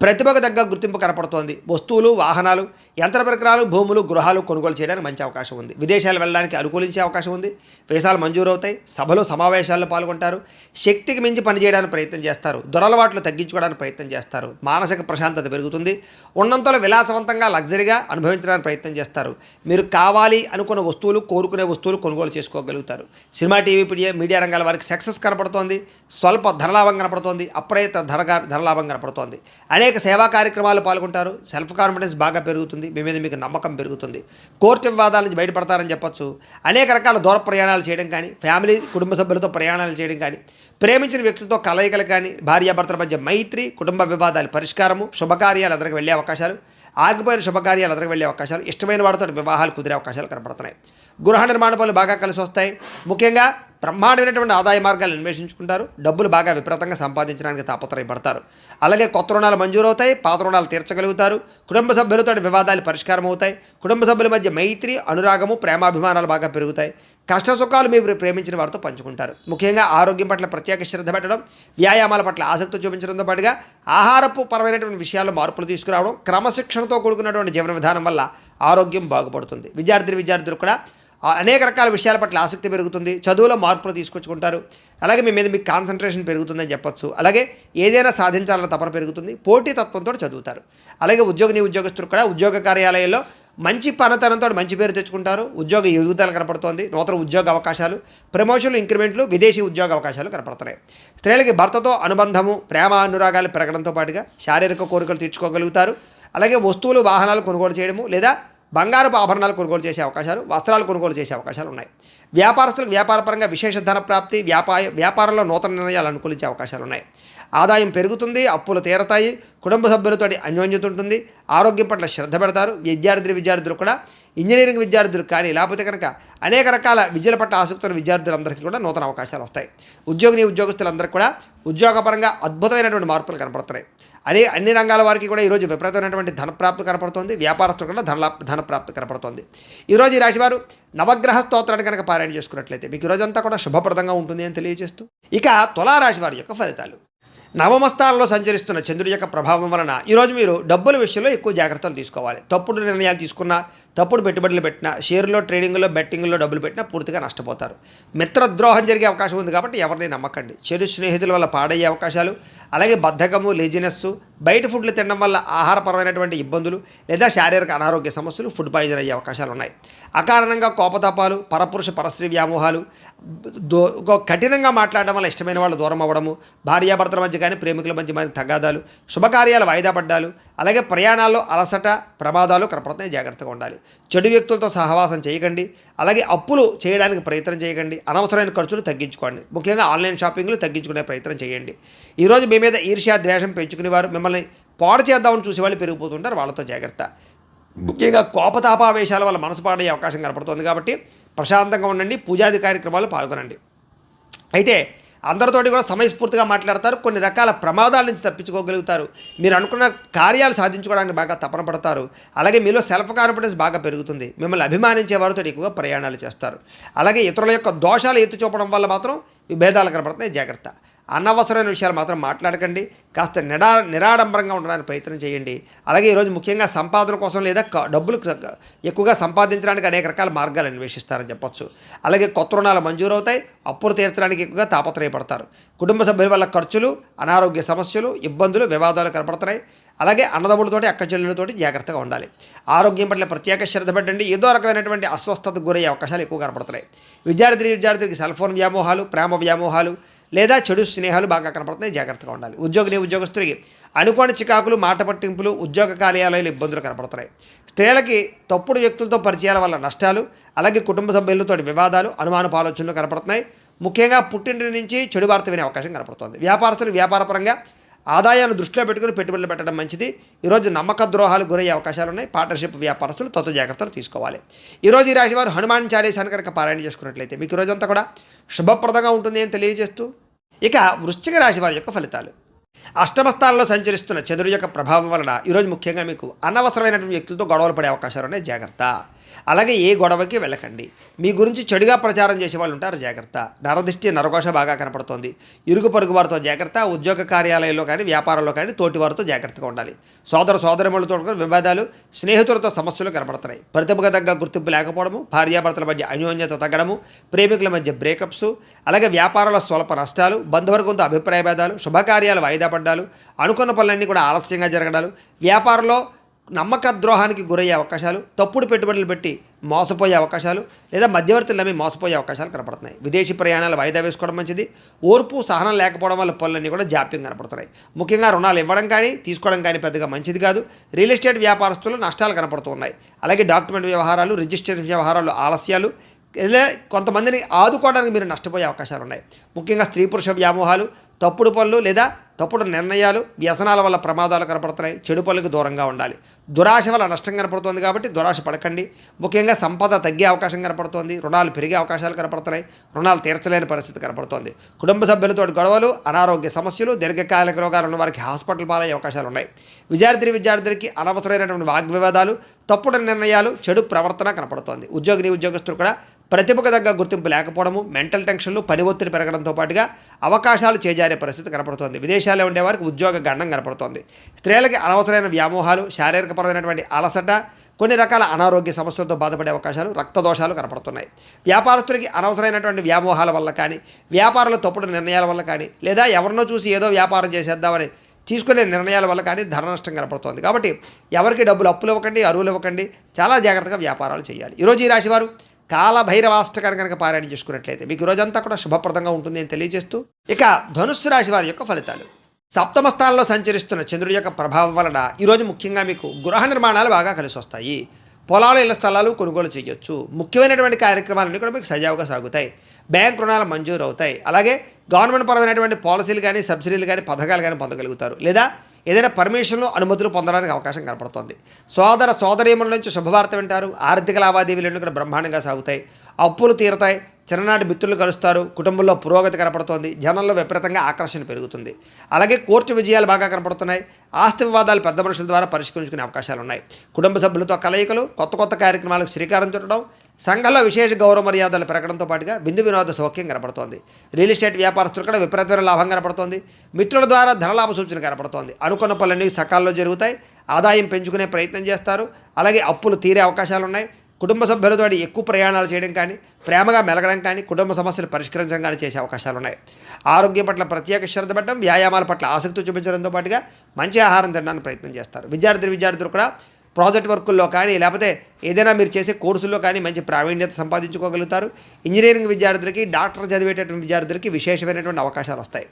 ప్రతిభకు తగ్గ గుర్తింపు కనపడుతోంది. వస్తువులు, వాహనాలు, యంత్ర పరికరాలు, భూములు, గృహాలు కొనుగోలు చేయడానికి మంచి అవకాశం ఉంది. విదేశాలు వెళ్ళడానికి అనుకూలించే అవకాశం ఉంది. వీసాలు మంజూరు అవుతాయి. సభలు, సమావేశాల్లో పాల్గొంటారు. శక్తికి మించి పనిచేయడానికి ప్రయత్నం చేస్తారు. దురలవాట్లు తగ్గించుకోవడానికి ప్రయత్నం చేస్తారు. మానసిక ప్రశాంతత పెరుగుతుంది. ఉన్నంతలో విలాసవంతంగా, లగ్జరీగా అనుభవించడానికి ప్రయత్నం చేస్తారు. మీరు కావాలి అనుకున్న వస్తువులు, కోరుకునే వస్తువులు కొనుగోలు చేసుకోగలుగుతారు. సినిమా, టీవీ, మీడియా రంగాల వారికి సక్సెస్ కనపడుతోంది. స్వల్ప ధనలాభం కనపడుతోంది. అప్రయత్న ధనలాభం కనపడుతోంది. అనేక సేవా కార్యక్రమాలు పాల్గొంటారు. సెల్ఫ్ కాన్ఫిడెన్స్ బాగా పెరుగుతుంది. మీ మీద మీకు నమ్మకం పెరుగుతుంది. కోర్టు వివాదాల నుంచి బయటపడతారని చెప్పొచ్చు. అనేక రకాల దూర ప్రయాణాలు చేయడం కానీ, ఫ్యామిలీ, కుటుంబ సభ్యులతో ప్రయాణాలు చేయడం కానీ, ప్రేమించిన వ్యక్తులతో కలయికలు కానీ, భార్యాభర్తల మధ్య మైత్రి, కుటుంబ వివాదాలు పరిష్కారము, శుభకార్యాలు ఎదురుకు వెళ్ళే అవకాశాలు, ఆగిపోయిన శుభకార్యాలు ఎదురుకు వెళ్ళే అవకాశాలు, ఇష్టమైన వాడితో వివాహాలు కుదిరే అవకాశాలు కనపడుతున్నాయి. గృహ నిర్మాణ పనులు బాగా కలిసి వస్తాయి. ముఖ్యంగా బ్రహ్మాండమైనటువంటి ఆదాయ మార్గాలు అన్వేషించుకుంటారు. డబ్బులు బాగా విపరీతంగా సంపాదించడానికి తాపత్రయపడతారు. అలాగే కొత్త రుణాలు మంజూరవుతాయి, పాత రుణాలు తీర్చగలుగుతారు. కుటుంబ సభ్యులతో వివాదాలు పరిష్కారం అవుతాయి. కుటుంబ సభ్యుల మధ్య మైత్రి, అనురాగము, ప్రేమాభిమానాలు బాగా పెరుగుతాయి. కష్ట సుఖాలు మీరు ప్రేమించిన వారితో పంచుకుంటారు. ముఖ్యంగా ఆరోగ్యం పట్ల ప్రత్యేక శ్రద్ధ పెట్టడం, వ్యాయామాల పట్ల ఆసక్తి చూపించడంతో పాటుగా ఆహారపు పరమైనటువంటి విషయాల్లో మార్పులు తీసుకురావడం, క్రమశిక్షణతో కూడుకున్నటువంటి జీవన విధానం వల్ల ఆరోగ్యం బాగుపడుతుంది. విద్యార్థులు కూడా అనేక రకాల విషయాల పట్ల ఆసక్తి పెరుగుతుంది. చదువులో మార్పులు తీసుకొచ్చుకుంటారు. అలాగే మీ మీద మీకు కాన్సన్ట్రేషన్ పెరుగుతుందని చెప్పొచ్చు. అలాగే ఏదైనా సాధించాలన్న తపన పెరుగుతుంది. పోటీతత్వంతో చదువుతారు. అలాగే ఉద్యోగస్తులు కూడా ఉద్యోగ కార్యాలయాల్లో మంచి పనితనంతో మంచి పేరు తెచ్చుకుంటారు. ఉద్యోగ ఎదుగుదల కనపడుతోంది. నూతన ఉద్యోగ అవకాశాలు, ప్రమోషన్లు, ఇంక్రిమెంట్లు, విదేశీ ఉద్యోగ అవకాశాలు కనపడుతున్నాయి. స్త్రీలకి భర్తతో అనుబంధము, ప్రేమ, అనురాగాలు పెరగడంతో పాటుగా శారీరక కోరికలు తీర్చుకోగలుగుతారు. అలాగే వస్తువులు, వాహనాలు కొనుగోలు చేయడము లేదా బంగారపు ఆభరణాలు కొనుగోలు చేసే అవకాశాలు, వస్త్రాలు కొనుగోలు చేసే అవకాశాలు ఉన్నాయి. వ్యాపారస్తులకు వ్యాపారపరంగా విశేష ధన ప్రాప్తి, వ్యాపారంలో నూతన నిర్ణయాలు అనుకూలించే అవకాశాలు ఉన్నాయి. ఆదాయం పెరుగుతుంది, అప్పులు తీరతాయి, కుటుంబ సభ్యులతో అన్యోన్యత ఉంటుంది, ఆరోగ్యం పట్ల శ్రద్ధ పెడతారు. విద్యార్థులు కూడా ఇంజనీరింగ్ విద్యార్థులు కానీ లేకపోతే కనుక అనేక రకాల విద్యల పట్ల ఆసక్తి ఉన్న విద్యార్థులందరికీ కూడా నూతన అవకాశాలు వస్తాయి. ఉద్యోగస్తులందరికీ కూడా ఉద్యోగపరంగా అద్భుతమైనటువంటి మార్పులు కనపడుతున్నాయి. అన్ని రంగాల వారికి కూడా ఈరోజు విపరీతమైనటువంటి ధనప్రాప్తి కనపడుతుంది. వ్యాపారస్తులు కూడా ధనప్రాప్తి కనపడుతుంది. ఈరోజు ఈ రాశివారు నవగ్రహ స్తోత్రాన్ని కనుక పారాయణ చేసుకున్నట్లయితే మీకు ఈరోజంతా కూడా శుభప్రదంగా ఉంటుంది అని తెలియజేస్తూ, ఇక తులారాశి వారి యొక్క ఫలితాలు. నవమస్థానంలో సంచరిస్తున్న చంద్రుడి యొక్క ప్రభావం వలన ఈరోజు మీరు డబ్బుల విషయంలో ఎక్కువ జాగ్రత్తలు తీసుకోవాలి. తప్పుడు నిర్ణయాలు తీసుకున్నా, తప్పుడు పెట్టుబడులు పెట్టినా, షేర్లో, ట్రేడింగ్లో, బెట్టింగ్లో డబ్బులు పెట్టినా పూర్తిగా నష్టపోతారు. మిత్రద్రోహం జరిగే అవకాశం ఉంది కాబట్టి ఎవరిని నమ్మకండి. చెడు స్నేహితుల వల్ల పాడయ్యే అవకాశాలు, అలాగే బద్ధకము, లేజినెస్సు, బయట ఫుడ్లు తినడం వల్ల ఆహారపరమైనటువంటి ఇబ్బందులు లేదా శారీరక అనారోగ్య సమస్యలు, ఫుడ్ పాయిజన్ అయ్యే అవకాశాలు ఉన్నాయి. అకారణంగా కోపతాపాలు, పరపురుష పరస్త్రీ వ్యామోహాలు, కఠినంగా మాట్లాడడం వల్ల ఇష్టమైన వాళ్ళు దూరం అవ్వడము, భార్యాభర్తల మధ్య కానీ ప్రేమికుల మధ్య మరి తగాదాలు, శుభకార్యాలు వాయిదా పడ్డాలు, అలాగే ప్రయాణాల్లో అలసట, ప్రమాదాలు కనపడుతున్నాయి. జాగ్రత్తగా ఉండాలి. చెడు వ్యక్తులతో సహవాసం చేయకండి. అలాగే అప్పులు చేయడానికి ప్రయత్నం చేయకండి. అనవసరమైన ఖర్చులు తగ్గించుకోండి. ముఖ్యంగా ఆన్లైన్ షాపింగ్లు తగ్గించుకునే ప్రయత్నం చేయండి. ఈరోజు మీ మీద ఈర్ష్య, ద్వేషం పెంచుకునేవారు, మిమ్మల్ని పాడు చేద్దామని చూసేవాళ్ళు పెరిగిపోతుంటారు. వాళ్ళతో జాగ్రత్త. ముఖ్యంగా కోపతాపావేశాల వల్ల మనసు పాడయ్యే అవకాశం కనపడుతుంది కాబట్టి ప్రశాంతంగా ఉండండి. పూజాది కార్యక్రమాలు పాల్గొనండి. అయితే అందరితోటి కూడా సమయస్ఫూర్తిగా మాట్లాడతారు. కొన్ని రకాల ప్రమాదాల నుంచి తప్పించుకోగలుగుతారు. మీరు అనుకున్న కార్యాలు సాధించుకోవడానికి బాగా తపన పడతారు. అలాగే మీలో సెల్ఫ్ కాన్ఫిడెన్స్ బాగా పెరుగుతుంది. మిమ్మల్ని అభిమానించే వారితో ఎక్కువగా ప్రయాణాలు చేస్తారు. అలాగే ఇతరుల యొక్క దోషాలు ఎత్తి చూపడం వల్ల మాత్రం విభేదాలు కనపడుతున్నాయి. జాగ్రత్త. అనవసరమైన విషయాలు మాత్రం మాట్లాడకండి. కాస్త నిరాడంబరంగా ఉండడానికి ప్రయత్నం చేయండి. అలాగే ఈరోజు ముఖ్యంగా సంపాదన కోసం లేదా డబ్బులు ఎక్కువగా సంపాదించడానికి అనేక రకాల మార్గాలు అన్వేషిస్తారని చెప్పొచ్చు. అలాగే కొత్త రుణాలు మంజూరవుతాయి. అప్పులు తీర్చడానికి ఎక్కువగా తాపత్రయపడతారు. కుటుంబ సభ్యుల వల్ల ఖర్చులు, అనారోగ్య సమస్యలు, ఇబ్బందులు, వివాదాలు కనపడుతున్నాయి. అలాగే అన్నదమ్ములతోటి, అక్క చెల్లెలతోటి జాగ్రత్తగా ఉండాలి. ఆరోగ్యం పట్ల ప్రత్యేక శ్రద్ధ పెట్టండి. ఏదో రకమైనటువంటి అస్వస్థతకు గురయ్యే అవకాశాలు ఎక్కువ కనపడుతున్నాయి. విద్యార్థులకి సెల్ ఫోన్ వ్యామోహాలు, ప్రేమ వ్యామోహాలు లేదా చెడు స్నేహాలు బాగా కనపడుతున్నాయి. జాగ్రత్తగా ఉండాలి. ఉద్యోగస్తులకి అనుకోని చికాకులు, మాట పట్టింపులు, ఉద్యోగ కార్యాలయాలు ఇబ్బందులు కనపడుతున్నాయి. స్త్రీలకి తప్పుడు వ్యక్తులతో పరిచయాల వల్ల నష్టాలు, అలాగే కుటుంబ సభ్యులతో వివాదాలు, అనుమానపు ఆలోచనలు కనపడుతున్నాయి. ముఖ్యంగా పుట్టింటి నుంచి చెడు వార్త వినే అవకాశం కనపడుతుంది. వ్యాపారస్తులు వ్యాపారపరంగా ఆదాయాన్ని దృష్టిలో పెట్టుకుని పెట్టుబడులు పెట్టడం మంచిది. ఈరోజు నమ్మక ద్రోహాలు గురయ్యే అవకాశాలు ఉన్నాయి. పార్ట్నర్షిప్ వ్యాపారస్తులు తత్వ జాగ్రత్తలు తీసుకోవాలి. ఈరోజు ఈ రాశి వారు హనుమాన్ చాలీసాను కనుక పారాయణ చేసుకున్నట్లయితే మీకు ఈరోజంతా కూడా శుభప్రదంగా ఉంటుంది అని తెలియజేస్తూ, ఇక వృశ్చిక రాశి వారి యొక్క ఫలితాలు. అష్టమ స్థానంలో సంచరిస్తున్న చంద్రుడి యొక్క ప్రభావం వలన ఈరోజు ముఖ్యంగా మీకు అనవసరమైనటువంటి వ్యక్తులతో గొడవలు పడే అవకాశాలు ఉన్నాయి. జాగ్రత్త. అలాగే ఏ గొడవకి వెళ్ళకండి. మీ గురించి చెడుగా ప్రచారం చేసే వాళ్ళు ఉంటారు. జాగ్రత్త. నరదిష్టి, నరఘోష బాగా కనపడుతోంది. ఇరుగు పొరుగు వారితో జాగ్రత్త. ఉద్యోగ కార్యాలయంలో కానీ వ్యాపారంలో కానీ తోటి వారితో జాగ్రత్తగా ఉండాలి. సోదరములతో వివాదాలు, స్నేహితులతో సమస్యలు కనపడుతున్నాయి. ప్రతిభకు తగ్గ గుర్తింపు లేకపోవడము, భార్యాభర్తల మధ్య అన్యోన్యత తగ్గడము, ప్రేమికుల మధ్య బ్రేకప్స్, అలాగే వ్యాపారంలో స్వల్ప నష్టాలు, బంధువర్గంతో అభిప్రాయ భేదాలు, శుభకార్యాలు వాయిదా పడ్డాలు, అనుకున్న పనులన్నీ కూడా ఆలస్యంగా జరగడాలు, వ్యాపారంలో నమ్మక ద్రోహానికి గురయ్యే అవకాశాలు, తప్పుడు పెట్టుబడులు పెట్టి మోసపోయే అవకాశాలు లేదా మధ్యవర్తులు నమ్మి మోసపోయే అవకాశాలు కనపడుతున్నాయి. విదేశీ ప్రయాణాలు వాయిదా వేసుకోవడం మంచిది. ఓర్పు, సహనం లేకపోవడం వల్ల పనులన్నీ కూడా జాప్యం కనపడుతున్నాయి. ముఖ్యంగా రుణాలు ఇవ్వడం కానీ తీసుకోవడం కానీ పెద్దగా మంచిది కాదు. రియల్ ఎస్టేట్ వ్యాపారస్తులు నష్టాలు కనపడుతున్నాయి. అలాగే డాక్యుమెంట్ వ్యవహారాలు, రిజిస్ట్రేషన్ వ్యవహారాలు ఆలస్యాలు, ఇలా కొంతమందిని ఆదుకోవడానికి మీరు నష్టపోయే అవకాశాలు ఉన్నాయి. ముఖ్యంగా స్త్రీ పురుష వ్యామోహాలు, తప్పుడు పనులు లేదా తప్పుడు నిర్ణయాలు, వ్యసనాల వల్ల ప్రమాదాలు కనపడుతున్నాయి. చెడు పనులకు దూరంగా ఉండాలి. దురాశ వల్ల నష్టం కనపడుతుంది కాబట్టి దురాశ పడకండి. ముఖ్యంగా సంపద తగ్గే అవకాశం కనపడుతోంది. రుణాలు పెరిగే అవకాశాలు కనపడుతున్నాయి. రుణాలు తీర్చలేని పరిస్థితి కనపడుతోంది. కుటుంబ సభ్యులతో గొడవలు, అనారోగ్య సమస్యలు, దీర్ఘకాలిక రోగాలు ఉన్న వారికి హాస్పిటల్ పాలయ్యే అవకాశాలు ఉన్నాయి. విద్యార్థులకి అనవసరమైనటువంటి వాగ్వివాదాలు, తప్పుడు నిర్ణయాలు, చెడు ప్రవర్తన కనపడుతోంది. ఉద్యోగస్తులు కూడా ప్రతిభకు తగ్గ గుర్తింపు లేకపోవడము, మెంటల్ టెన్షన్లు, పని ఒత్తిడి పెరగడంతో పాటుగా అవకాశాలు చేజారే పరిస్థితి కనపడుతోంది. విదేశాల్లో ఉండేవారికి ఉద్యోగ గండం కనపడుతోంది. స్త్రీలకి అనవసరమైన వ్యామోహాలు, శారీరకపరమైనటువంటి అలసట, కొన్ని రకాల అనారోగ్య సమస్యలతో బాధపడే అవకాశాలు, రక్తదోషాలు కనపడుతున్నాయి. వ్యాపారస్తులకి అనవసరమైనటువంటి వ్యామోహాల వల్ల కానీ, వ్యాపారంలో తప్పుడు నిర్ణయాల వల్ల కానీ, లేదా ఎవరినో చూసి ఏదో వ్యాపారం చేసేద్దామని తీసుకునే నిర్ణయాల వల్ల కానీ ధన నష్టం కనపడుతోంది. కాబట్టి ఎవరికి డబ్బులు అప్పులు ఇవ్వకండి, అరువులు ఇవ్వకండి. చాలా జాగ్రత్తగా వ్యాపారాలు చేయాలి. ఈరోజు ఈ రాశివారు కాలభైరవాష్టకాన్ని కనుక పారాయణ చేసుకున్నట్లయితే మీకు రోజంతా కూడా శుభప్రదంగా ఉంటుంది అని తెలియజేస్తూ, ఇక ధనుస్సు రాశి వారి యొక్క ఫలితాలు. సప్తమ స్థానంలో సంచరిస్తున్న చంద్రుడి యొక్క ప్రభావం వలన ఈరోజు ముఖ్యంగా మీకు గృహ నిర్మాణాలు బాగా కలిసి వస్తాయి. పొలాలు, ఇళ్ల స్థలాలు కొనుగోలు చేయొచ్చు. ముఖ్యమైనటువంటి కార్యక్రమాలన్నీ కూడా మీకు సజావుగా సాగుతాయి. బ్యాంక్ రుణాలు మంజూరు అవుతాయి. అలాగే గవర్నమెంట్ పరమైనటువంటి పాలసీలు కానీ, సబ్సిడీలు కానీ, పథకాలు కానీ పొందగలుగుతారు. లేదా ఏదైనా పర్మిషన్లు, అనుమతులు పొందడానికి అవకాశం కనపడుతుంది. సోదరీమణుల నుంచి శుభవార్త వింటారు. ఆర్థిక లావాదేవీలన్నీ కూడా బ్రహ్మాండంగా సాగుతాయి. అప్పులు తీరతాయి. చిన్ననాటి మిత్రులు కలుస్తారు. కుటుంబంలో పురోగతి కనపడుతోంది. జనంలో విపరీతంగా ఆకర్షణ పెరుగుతుంది. అలాగే కోర్టు విజయాలు బాగా కనపడుతున్నాయి. ఆస్తి వివాదాలు పెద్ద మనుషుల ద్వారా పరిష్కరించుకునే అవకాశాలు ఉన్నాయి. కుటుంబ సభ్యులతో కలయికలు, కొత్త కార్యక్రమాలకు శ్రీకారం చుట్టడం, సంఘంలో విశేష గౌరవ మర్యాదలు పెరగడంతో పాటుగా విందు వినోద సౌఖ్యం కనపడుతోంది. రియల్ ఎస్టేట్ వ్యాపారస్తులు కూడా విపరీతమైన లాభం కనపడుతోంది. మిత్రుల ద్వారా ధనలాభ సూచన కనపడుతోంది. అనుకున్న పనులన్నీ సకాలంలో జరుగుతాయి. ఆదాయం పెంచుకునే ప్రయత్నం చేస్తారు. అలాగే అప్పులు తీరే అవకాశాలు ఉన్నాయి. కుటుంబ సభ్యులతో ఎక్కువ ప్రయాణాలు చేయడం కానీ, ప్రేమగా మెలగడం కానీ, కుటుంబ సమస్యలు పరిష్కరించడం కానీ చేసే అవకాశాలు ఉన్నాయి. ఆరోగ్యం పట్ల ప్రత్యేక శ్రద్ధ పెట్టడం, వ్యాయామాల పట్ల ఆసక్తి చూపించడంతో పాటుగా మంచి ఆహారం తినడానికి ప్రయత్నం చేస్తారు. విద్యార్థులు కూడా ప్రాజెక్ట్ వర్కుల్లో కానీ, లేకపోతే ఏదైనా మీరు చేసే కోర్సుల్లో కానీ మంచి ప్రావీణ్యత సంపాదించుకోగలుగుతారు. ఇంజనీరింగ్ విద్యార్థులకి, డాక్టర్ చదివేటటువంటి విద్యార్థులకి విశేషమైనటువంటి అవకాశాలు వస్తాయి.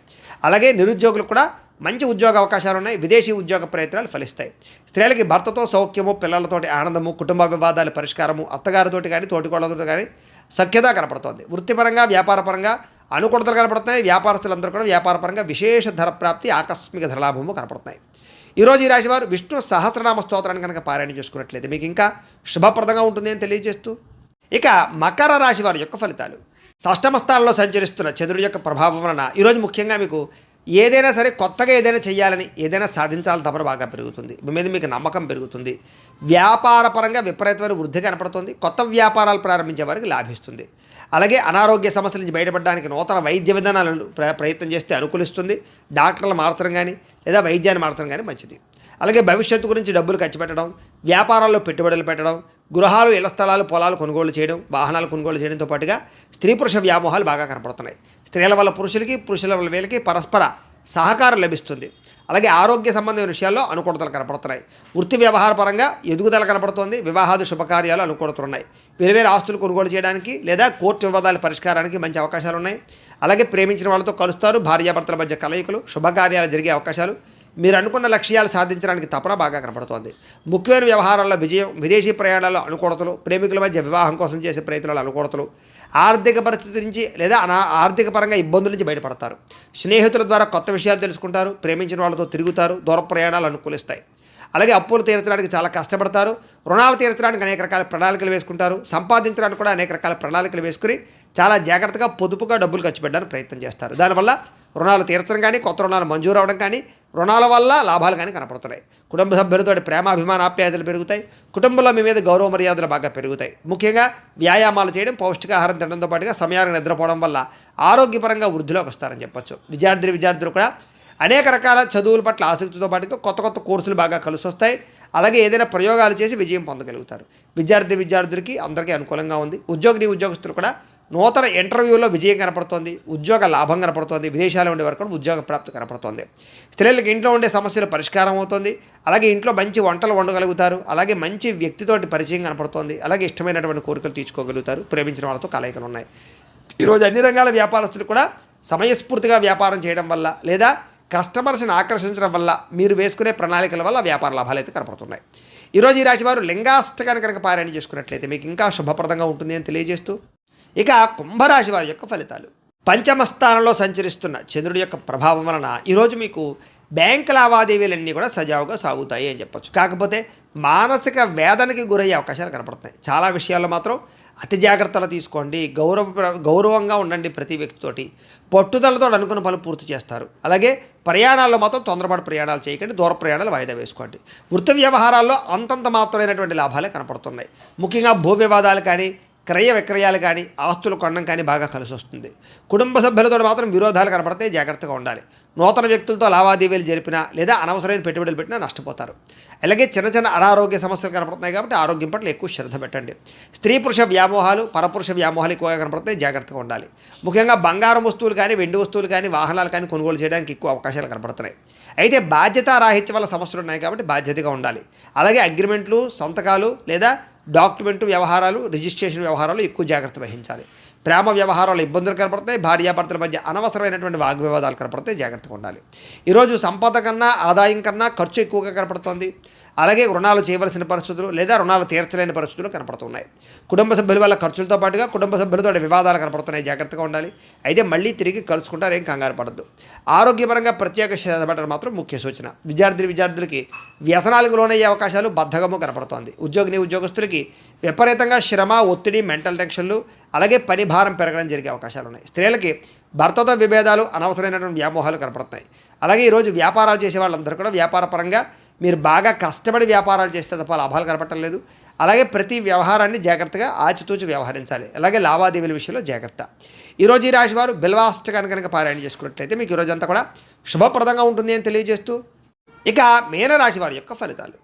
అలాగే నిరుద్యోగులకు కూడా మంచి ఉద్యోగ అవకాశాలు ఉన్నాయి. విదేశీ ఉద్యోగ ప్రయత్నాలు ఫలిస్తాయి. స్త్రీలకి భర్తతో సౌఖ్యము, పిల్లలతోటి ఆనందము, కుటుంబ వివాదాల పరిష్కారము, అత్తగారితోటి కానీ, తోటికోళ్ళతో కానీ సఖ్యత కనపడుతోంది. వృత్తిపరంగా, వ్యాపారపరంగా అనుకూలతలు కనపడుతున్నాయి. వ్యాపారస్తులందరూ కూడా వ్యాపారపరంగా విశేష ధర ప్రాప్తి, ఆకస్మిక ధరలాభము కనపడుతున్నాయి. ఈరోజు ఈ రాశివారు విష్ణు సహస్రనామ స్తోత్రాన్ని కనుక పారాయణ చేసుకున్నట్లయితే మీకు ఇంకా శుభప్రదంగా ఉంటుంది అని తెలియజేస్తూ, ఇక మకర రాశి వారి యొక్క ఫలితాలు. షష్టమ స్థానంలో సంచరిస్తున్న చంద్రుడి యొక్క ప్రభావం వలన ఈరోజు ముఖ్యంగా మీకు ఏదైనా సరే కొత్తగా ఏదైనా చేయాలని, ఏదైనా సాధించాలని తపన బాగా పెరుగుతుంది. మీ మీద మీకు నమ్మకం పెరుగుతుంది. వ్యాపారపరంగా విపరీతమైన వృద్ధి కనపడుతుంది. కొత్త వ్యాపారాలు ప్రారంభించే వారికి లాభిస్తుంది. అలాగే అనారోగ్య సమస్యల నుంచి బయటపడడానికి నూతన వైద్య విధానాలను ప్రయత్నం చేస్తే అనుకూలిస్తుంది. డాక్టర్లు మార్చడం కానీ, లేదా వైద్యాన్ని మార్చడం కానీ మంచిది. అలాగే భవిష్యత్తు గురించి డబ్బులు ఖర్చు పెట్టడం, వ్యాపారాల్లో పెట్టుబడులు పెట్టడం, గృహాలు, ఇళ్ల స్థలాలు, పొలాలు కొనుగోలు చేయడం, వాహనాలు కొనుగోలు చేయడంతో పాటుగా స్త్రీ పురుష వ్యామోహాలు బాగా కనపడుతున్నాయి. స్త్రీల వల్ల పురుషులకి, పురుషుల వల్ల వీళ్ళకి పరస్పర సహకారం లభిస్తుంది. అలాగే ఆరోగ్య సంబంధమైన విషయాల్లో అనుకూలతలు కనపడుతున్నాయి. వృత్తి వ్యవహార పరంగా ఎదుగుదల కనపడుతోంది. వివాహాది శుభకార్యాలు అనుకూలతున్నాయి. వేరువేరు ఆస్తులు కొనుగోలు చేయడానికి లేదా కోర్టు వివాదాల పరిష్కారానికి మంచి అవకాశాలు ఉన్నాయి. అలాగే ప్రేమించిన వాళ్ళతో కలుస్తారు. భార్యాభర్తల మధ్య కలయికలు, శుభకార్యాలు జరిగే అవకాశాలు, మీరు అనుకున్న లక్ష్యాలు సాధించడానికి తపన బాగా కనపడుతోంది. ముఖ్యమైన వ్యవహారాల్లో విజయం, విదేశీ ప్రయాణాల్లో అనుకూలతలు, ప్రేమికుల మధ్య వివాహం కోసం చేసే ప్రయత్నాలు అనుకూలతలు, ఆర్థిక పరిస్థితి నుంచి లేదా ఆర్థిక పరంగా ఇబ్బందుల నుంచి బయటపడతారు. స్నేహితుల ద్వారా కొత్త విషయాలు తెలుసుకుంటారు. ప్రేమించిన వాళ్ళతో తిరుగుతారు. దూర ప్రయాణాలు అనుకూలిస్తాయి. అలాగే అప్పులు తీర్చడానికి చాలా కష్టపడతారు. రుణాలు తీర్చడానికి అనేక రకాల ప్రణాళికలు వేసుకుంటారు. సంపాదించడానికి కూడా అనేక రకాల ప్రణాళికలు వేసుకుని చాలా జాగ్రత్తగా పొదుపుగా డబ్బులు ఖర్చు పెట్టడానికి ప్రయత్నం చేస్తారు. దానివల్ల రుణాలు తీర్చడం కానీ, కొత్త రుణాలు మంజూరు అవడం కానీ, రుణాల వల్ల లాభాలు కానీ కనపడుతున్నాయి. కుటుంబ సభ్యులతో ప్రేమ, అభిమాన, ఆప్యాయతలు పెరుగుతాయి. కుటుంబంలో మీ మీద గౌరవ మర్యాదలు బాగా పెరుగుతాయి. ముఖ్యంగా వ్యాయామాలు చేయడం, పౌష్టికాహారం తినడంతో పాటుగా సమయానికి నిద్రపోవడం వల్ల ఆరోగ్యపరంగా వృద్ధిలోకి వస్తారని చెప్పొచ్చు. విద్యార్థులు కూడా అనేక రకాల చదువుల పట్ల ఆసక్తితో పాటుగా కొత్త కోర్సులు బాగా కలిసి వస్తాయి. అలాగే ఏదైనా ప్రయోగాలు చేసి విజయం పొందగలుగుతారు. విద్యార్థులకి అందరికీ అనుకూలంగా ఉంది. ఉద్యోగస్తులు కూడా నూతన ఇంటర్వ్యూలో విజయం కనపడుతోంది. ఉద్యోగ లాభం కనపడుతోంది. విదేశాల్లో ఉండే వరకు ఉద్యోగ ప్రాప్తి కనపడుతోంది. స్త్రీలకు ఇంట్లో ఉండే సమస్యలు పరిష్కారం అవుతుంది. అలాగే ఇంట్లో మంచి వంటలు వండగలుగుతారు. అలాగే మంచి వ్యక్తితోటి పరిచయం కనపడుతోంది. అలాగే ఇష్టమైనటువంటి కోరికలు తీర్చుకోగలుగుతారు. ప్రేమించిన వాళ్ళతో కలయికలు ఉన్నాయి. ఈరోజు అన్ని రంగాల వ్యాపారస్తులు కూడా సమయస్ఫూర్తిగా వ్యాపారం చేయడం వల్ల, లేదా కస్టమర్స్ని ఆకర్షించడం వల్ల, మీరు వేసుకునే ప్రణాళికల వల్ల వ్యాపార లాభాలు అయితే కనపడుతున్నాయి. ఈరోజు ఈ రాశివారు లింగాష్టకాన్ని కనుక పారాయణ చేసుకున్నట్లయితే మీకు ఇంకా శుభప్రదంగా ఉంటుంది అని తెలియజేస్తూ, ఇక కుంభరాశి వారి యొక్క ఫలితాలు. పంచమ స్థానంలో సంచరిస్తున్న చంద్రుడి యొక్క ప్రభావం వలన ఈరోజు మీకు బ్యాంక్ లావాదేవీలన్నీ కూడా సజావుగా సాగుతాయి అని చెప్పొచ్చు. కాకపోతే మానసిక వేదనకి గురయ్యే అవకాశాలు కనపడుతున్నాయి. చాలా విషయాల్లో మాత్రం అతి జాగ్రత్తలు తీసుకోండి. గౌరవంగా ఉండండి. ప్రతి వ్యక్తితోటి పట్టుదలతో అనుకున్న పనులు పూర్తి చేస్తారు. అలాగే ప్రయాణాల్లో మాత్రం తొందరపాటు ప్రయాణాలు చేయకండి. దూర ప్రయాణాలు వాయిదా వేసుకోండి. వృత్తి వ్యవహారాల్లో అంతంత మాత్రమైనటువంటి లాభాలే కనపడుతున్నాయి. ముఖ్యంగా భూ వివాదాలు కానీ, క్రయ విక్రయాలు కానీ, ఆస్తులు కొనడం కానీ బాగా కలిసి వస్తుంది. కుటుంబ సభ్యులతో మాత్రం విరోధాలు కనపడితే జాగ్రత్తగా ఉండాలి. నూతన వ్యక్తులతో లావాదేవీలు జరిపినా లేదా అనవసరమైన పెట్టుబడులు పెట్టినా నష్టపోతారు. అలాగే చిన్న చిన్న అనారోగ్య సమస్యలు కనపడుతున్నాయి కాబట్టి ఆరోగ్యం పట్ల ఎక్కువ శ్రద్ధ పెట్టండి. స్త్రీ పురుష వ్యామోహాలు, పరపురుష వ్యామోహాలు ఎక్కువగా కనపడుతున్నాయి. జాగ్రత్తగా ఉండాలి. ముఖ్యంగా బంగారం వస్తువులు కానీ, వెండి వస్తువులు కానీ, వాహనాలు కానీ కొనుగోలు చేయడానికి ఎక్కువ అవకాశాలు కనపడుతున్నాయి. అయితే బాధ్యతారాహిత్యం వల్ల సమస్యలు ఉన్నాయి కాబట్టి బాధ్యతగా ఉండాలి. అలాగే అగ్రిమెంట్లు, సంతకాలు లేదా డాక్యుమెంట్ వ్యవహారాలు, రిజిస్ట్రేషన్ వ్యవహారాలు ఎక్కువ జాగ్రత్త వహించాలి. ప్రేమ వ్యవహారాలు ఇబ్బందులు కనపడతాయి. భార్యాభర్తల మధ్య అనవసరమైనటువంటి వాగ్వివాదాలు కనపడతాయి. జాగ్రత్తగా ఉండాలి. ఈరోజు సంపద కన్నా ఆదాయం కన్నా ఖర్చు ఎక్కువగా కనపడుతోంది. అలాగే రుణాలు చేయవలసిన పరిస్థితులు లేదా రుణాలు తీర్చలేని పరిస్థితులు కనపడుతున్నాయి. కుటుంబ సభ్యుల వల్ల ఖర్చులతో పాటుగా కుటుంబ సభ్యులతో వివాదాలు కనపడుతున్నాయి. జాగ్రత్తగా ఉండాలి. అయితే మళ్ళీ తిరిగి కలుసుకుంటారు. ఏం కంగారు పడద్దు. ఆరోగ్యపరంగా ప్రత్యేక శ్రద్ధ పెట్టడం మాత్రం ముఖ్య సూచన. విద్యార్థులకి వ్యసనాలకు లోనయ్యే అవకాశాలు బద్ధకము కనపడుతోంది. ఉద్యోగస్తులకి విపరీతంగా శ్రమ, ఒత్తిడి, మెంటల్ టెన్షన్లు, అలాగే పని భారం పెరగడం జరిగే అవకాశాలు ఉన్నాయి. స్త్రీలకి భర్తతో విభేదాలు, అనవసరమైనటువంటి వ్యామోహాలు కనపడుతున్నాయి. అలాగే ఈరోజు వ్యాపారాలు చేసే వాళ్ళందరూ కూడా వ్యాపారపరంగా మీరు బాగా కష్టపడి వ్యాపారాలు చేస్తే తప్ప లాభాలు కనపడటం లేదు. అలాగే ప్రతి వ్యవహారాన్ని జాగ్రత్తగా ఆచితూచి వ్యవహరించాలి. అలాగే లావాదేవీల విషయంలో జాగ్రత్త. ఈరోజు ఈ రాశి వారు బిల్వాష్టకాన్ని కనుక పారాయణ చేసుకున్నట్లయితే మీకు ఈరోజు అంతా కూడా శుభప్రదంగా ఉంటుంది అని తెలియజేస్తూ, ఇక మీనరాశి వారి యొక్క ఫలితాలు.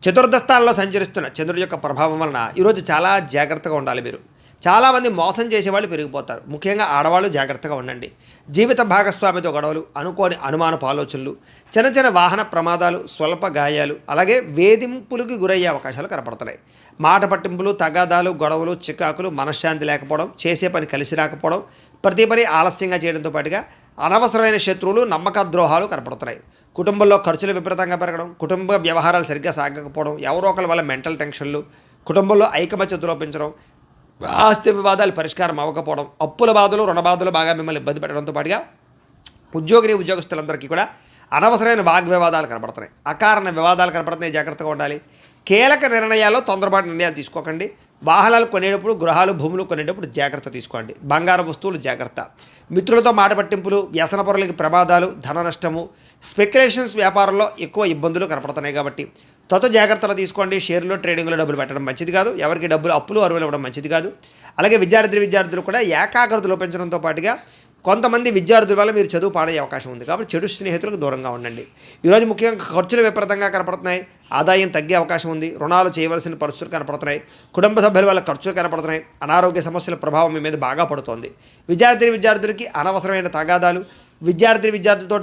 చతుర్థ స్థానంలో సంచరిస్తున్న చంద్రుడి యొక్క ప్రభావం వలన ఈరోజు చాలా జాగ్రత్తగా ఉండాలి. మీరు చాలామంది మోసం చేసేవాళ్ళు పెరిగిపోతారు. ముఖ్యంగా ఆడవాళ్ళు జాగ్రత్తగా ఉండండి. జీవిత భాగస్వామితో గొడవలు, అనుకోని అనుమానపు ఆలోచనలు, చిన్న చిన్న వాహన ప్రమాదాలు, స్వల్ప గాయాలు, అలాగే వేధింపులకు గురయ్యే అవకాశాలు కనపడుతున్నాయి. మాట పట్టింపులు, తగాదాలు, గొడవలు, చికాకులు, మనశ్శాంతి లేకపోవడం, చేసే పని కలిసి రాకపోవడం, ప్రతి పని ఆలస్యంగా చేయడంతో పాటుగా అనవసరమైన శత్రువులు, నమ్మక ద్రోహాలు కనపడుతున్నాయి. కుటుంబంలో ఖర్చులు విపరీతంగా పెరగడం, కుటుంబ వ్యవహారాలు సరిగ్గా సాగకపోవడం, ఎవరో ఒకరి వల్ల మెంటల్ టెన్షన్లు, కుటుంబంలో ఐకమత్యత లోపించడం, ఆస్తి వివాదాలు పరిష్కారం అవ్వకపోవడం, అప్పుల బాధలు, రుణ బాధలు బాగా మిమ్మల్ని ఇబ్బంది పెట్టడంతో పాటుగా ఉద్యోగస్తులందరికీ కూడా అనవసరమైన వాగ్వివాదాలు కనపడుతున్నాయి. అకారణ వివాదాలు కనపడుతున్నాయి. జాగ్రత్తగా ఉండాలి. కీలక నిర్ణయాల్లో తొందరపాటు నిర్ణయాలు తీసుకోకండి. వాహనాలు కొనేటప్పుడు, గృహాలు, భూములు కొనేటప్పుడు జాగ్రత్త తీసుకోండి. బంగారు వస్తువులు జాగ్రత్త. మిత్రులతో మాట పట్టింపులు, వ్యసన పరులకి ప్రమాదాలు, ధన నష్టము, స్పెక్యులేషన్స్ వ్యాపారంలో ఎక్కువ ఇబ్బందులు కనపడుతున్నాయి కాబట్టి జాగ్రత్తలు తీసుకోండి. షేర్లో, ట్రేడింగ్లో డబ్బులు పెట్టడం మంచిది కాదు. ఎవరికి డబ్బులు అప్పులు అరువులు ఇవ్వడం మంచిది కాదు. అలాగే విద్యార్థులు కూడా ఏకాగ్రత లోపించడంతో పాటుగా కొంతమంది విద్యార్థుల వల్ల మీరు చదువు పాడయ్యే అవకాశం ఉంది. కాబట్టి చెడు స్నేహితులకు దూరంగా ఉండండి. ఈరోజు ముఖ్యంగా ఖర్చులు విపరీతంగా కనపడుతున్నాయి. ఆదాయం తగ్గే అవకాశం ఉంది. రుణాలు చేయవలసిన పరిస్థితులు కనపడుతున్నాయి. కుటుంబ సభ్యుల వల్ల ఖర్చులు కనపడుతున్నాయి. అనారోగ్య సమస్యల ప్రభావం మీ మీద బాగా పడుతోంది. విద్యార్థులకి అనవసరమైన తగాదాలు,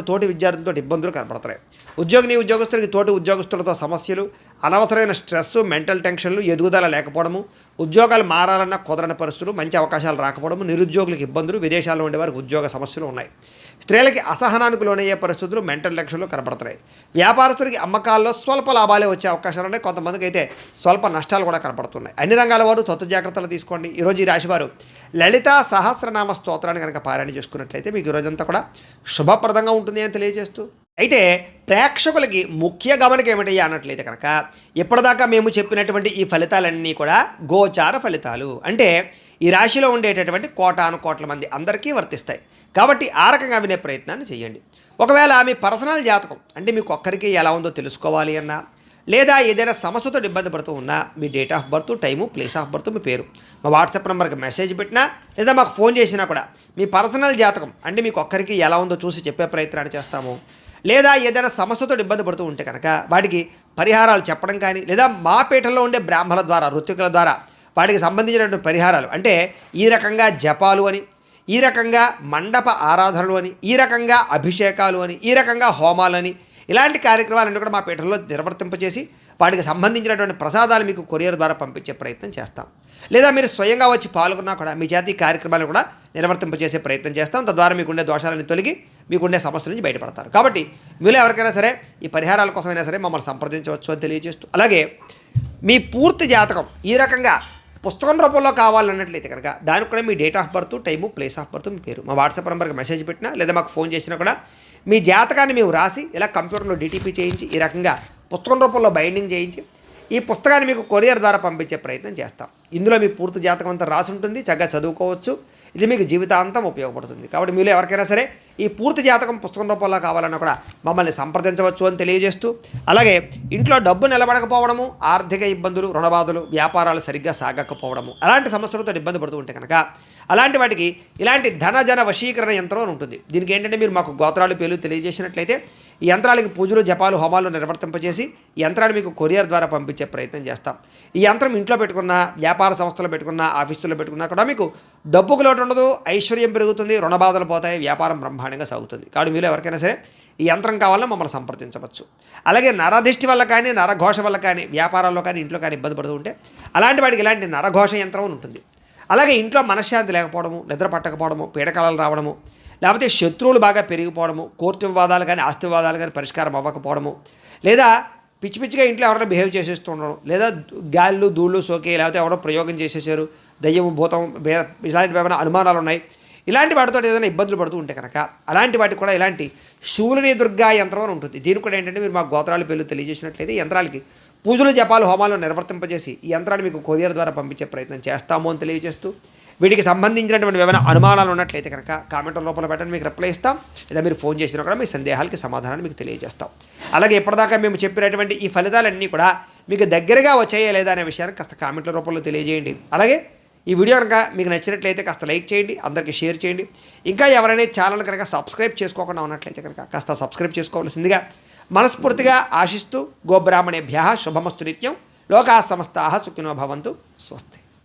తోటి విద్యార్థులతో ఇబ్బందులు కనపడుతున్నాయి. ఉద్యోగస్తులకి తోటి ఉద్యోగస్తులతో సమస్యలు, అనవసరమైన స్ట్రెస్, మెంటల్ టెన్షన్లు, ఎదుగుదల లేకపోవడము, ఉద్యోగాలు మారాలన్న కుదరని పరిస్థితులు, మంచి అవకాశాలు రాకపోవడము, నిరుద్యోగులకు ఇబ్బందులు, విదేశాల్లో ఉండేవారికి ఉద్యోగ సమస్యలు ఉన్నాయి. స్త్రీలకి అసహనానికి లోనయ్యే పరిస్థితులు, మెంటల్ టెన్షన్లు కనపడుతున్నాయి. వ్యాపారస్తులకి అమ్మకాల్లో స్వల్ప లాభాలే వచ్చే అవకాశాలు ఉన్నాయి. కొంతమందికి అయితే స్వల్ప నష్టాలు కూడా కనపడుతున్నాయి. అన్ని రంగాల వారు జాగ్రత్తలు తీసుకోండి. ఈరోజు ఈ రాశివారు లలితా సహస్రనామ స్తోత్రాన్ని కనుక పారాయణ చేసుకున్నట్లయితే మీకు ఈరోజంతా కూడా శుభప్రదంగా ఉంటుంది అని తెలియజేస్తూ, అయితే ప్రేక్షకులకి ముఖ్య గమనిక ఏమిటయ్యా అన్నట్లయితే కనుక ఇప్పటిదాకా మేము చెప్పినటువంటి ఈ ఫలితాలన్నీ కూడా గోచార ఫలితాలు. అంటే ఈ రాశిలో ఉండేటటువంటి కోటాను కోట్ల మంది అందరికీ వర్తిస్తాయి. కాబట్టి ఆ రకంగా వినే ప్రయత్నాన్ని చేయండి. ఒకవేళ మీ పర్సనల్ జాతకం అంటే మీకు ఒక్కరికి ఎలా ఉందో తెలుసుకోవాలి అన్నా, లేదా ఏదైనా సమస్యతో ఇబ్బంది పడుతూ ఉన్నా మీ date of birth, time, place of birth, మీ పేరు మా వాట్సాప్ నెంబర్కి మెసేజ్ పెట్టినా లేదా మాకు ఫోన్ చేసినా కూడా మీ పర్సనల్ జాతకం అంటే మీకు ఒక్కరికి ఎలా ఉందో చూసి చెప్పే ప్రయత్నాన్ని చేస్తాము. లేదా ఏదైనా సమస్యతో ఇబ్బంది పడుతూ ఉంటే కనుక వాటికి పరిహారాలు చెప్పడం కానీ, లేదా మా పీఠంలో ఉండే బ్రాహ్మణుల ద్వారా, ఋత్వికుల ద్వారా వాటికి సంబంధించినటువంటి పరిహారాలు అంటే ఈ రకంగా జపాలు అని, ఈ రకంగా మండప ఆరాధనలు అని, ఈ రకంగా అభిషేకాలు అని, ఈ రకంగా హోమాలు అని, ఇలాంటి కార్యక్రమాలన్నీ కూడా మా పీఠంలో నిర్వర్తింపచేసి వాటికి సంబంధించినటువంటి ప్రసాదాలు మీకు కొరియర్ ద్వారా పంపించే ప్రయత్నం చేస్తాం. లేదా మీరు స్వయంగా వచ్చి పాల్గొన్నా కూడా మీ చేత ఈ కార్యక్రమాలను కూడా నిర్వర్తింపచేసే ప్రయత్నం చేస్తాం. తద్వారా మీకుండే దోషాలను తొలగి మీకుండే సమస్యల నుంచి బయటపడతారు. కాబట్టి మీలో ఎవరికైనా సరే ఈ పరిహారాల కోసమైనా సరే మమ్మల్ని సంప్రదించవచ్చు అని తెలియజేస్తూ, అలాగే మీ పూర్తి జాతకం ఈ రకంగా పుస్తకం రూపంలో కావాలన్నట్లయితే కనుక దానికి కూడా మీ date of birth, time, place of birth, మీ పేరు మా వాట్సాప్ నెంబర్కి మెసేజ్ పెట్టినా లేదా మాకు ఫోన్ చేసినా కూడా మీ జాతకాన్ని మేము రాసి ఇలా కంప్యూటర్లో డిటిపి చేయించి ఈ రకంగా పుస్తకం రూపంలో బైండింగ్ చేయించి ఈ పుస్తకాన్ని మీకు కొరియర్ ద్వారా పంపించే ప్రయత్నం చేస్తాం. ఇందులో మీ పూర్తి జాతకం అంతా రాసి ఉంటుంది, చక్కగా చదువుకోవచ్చు. ఇది మీకు జీవితాంతం ఉపయోగపడుతుంది. కాబట్టి మీరు ఎవరికైనా సరే ఈ పూర్తి జాతకం పుస్తకం రూపంలో కావాలన్నా కూడా మమ్మల్ని సంప్రదించవచ్చు అని తెలియజేస్తూ, అలాగే ఇంట్లో డబ్బు నిలబడకపోవడము, ఆర్థిక ఇబ్బందులు, రుణబాధలు, వ్యాపారాలు సరిగ్గా సాగకపోవడము అలాంటి సమస్యలతో ఇబ్బంది పడుతూ ఉంటే కనుక అలాంటి వాటికి ఇలాంటి ధన వశీకరణ యంత్రం అని ఉంటుంది. దీనికి ఏంటంటే మీరు మాకు గోత్రాలు పేర్లు తెలియజేసినట్లయితే ఈ యంత్రాలకి పూజలు, జపాలు, హోమాలు నిర్వర్తింపజేసి ఈ యంత్రాన్ని మీకు కొరియర్ ద్వారా పంపించే ప్రయత్నం చేస్తాం. ఈ యంత్రం ఇంట్లో పెట్టుకున్న, వ్యాపార సంస్థలు పెట్టుకున్న, ఆఫీసులో పెట్టుకున్నా కూడా మీకు డబ్బుకు లోటు ఉండదు, ఐశ్వర్యం పెరుగుతుంది, రుణబాధలు పోతాయి, వ్యాపారం బ్రహ్మాండంగా సాగుతుంది. కాబట్టి మీరు ఎవరికైనా సరే ఈ యంత్రం కావాలన్నా మమ్మల్ని సంప్రదించవచ్చు. అలాగే నరదిష్టి వల్ల కానీ, నరఘోష వల్ల కానీ, వ్యాపారాల్లో కానీ, ఇంట్లో కానీ ఇబ్బంది పడుతూ ఉంటే అలాంటి వాటికి ఇలాంటి నరఘోష యంత్రం ఉంటుంది. అలాగే ఇంట్లో మనశ్శాంతి లేకపోవడము, నిద్ర పట్టకపోవడము, పీడకలలు రావడము, లేకపోతే శత్రువులు బాగా పెరిగిపోవడము, కోర్టు వివాదాలు కానీ, ఆస్తి వివాదాలు కానీ పరిష్కారం అవ్వకపోవడము, లేదా పిచ్చి పిచ్చిగా ఇంట్లో ఎవరైనా బిహేవ్ చేసేస్తూ ఉండడం, లేదా గాళ్ళు, ధూళ్ళు సోకే, లేకపోతే ఎవరో ప్రయోగం చేసేసారు, దయ్యం, భూతం, ఇలాంటివి ఏమైనా అనుమానాలు ఉన్నాయి, ఇలాంటి వాటితో ఏదైనా ఇబ్బందులు పడుతూ ఉంటే కనుక అలాంటి వాటికి కూడా ఇలాంటి శూలిని దుర్గా యంత్రం అని ఉంటుంది. దీనికి కూడా ఏంటంటే మీరు మా గోత్రాల పేర్లు తెలియజేసినట్లయితే యంత్రాలకి పూజలు, జపాలు, హోమాలు నిర్వర్తింపజేసి ఈ యంత్రాన్ని మీకు కొరియర్ ద్వారా పంపించే ప్రయత్నం చేస్తాము అని తెలియజేస్తూ, వీటికి సంబంధించినటువంటి ఏమైనా అనుమానాలు ఉన్నట్లయితే కనుక కామెంట్ రూపంలో పెట్టండి, మీకు రిప్లై ఇస్తాం. లేదా మీరు ఫోన్ చేసినా కూడా మీ సందేహాలకి సమాధానాన్ని మీకు తెలియజేస్తాం. అలాగే ఇప్పటిదాకా మేము చెప్పినటువంటి ఈ ఫలితాలన్నీ కూడా మీకు దగ్గరగా వచ్చాయా లేదా అనే విషయాన్ని కాస్త కామెంట్ల రూపంలో తెలియజేయండి. అలాగే ఈ వీడియో కనుక మీకు నచ్చినట్లయితే కాస్త లైక్ చేయండి, అందరికీ షేర్ చేయండి. ఇంకా ఎవరైనా ఛానల్ కనుక సబ్స్క్రైబ్ చేసుకోకుండా ఉన్నట్లయితే కనుక కాస్త సబ్స్క్రైబ్ చేసుకోవాల్సిందిగా మనస్ఫూర్తిగా ఆశిస్తూ, గోబ్రాహ్మణేభ్యః శుభమస్తు నిత్యం. లోకాः సమస్తాः సుఖినో భవంతు. స్వస్తి.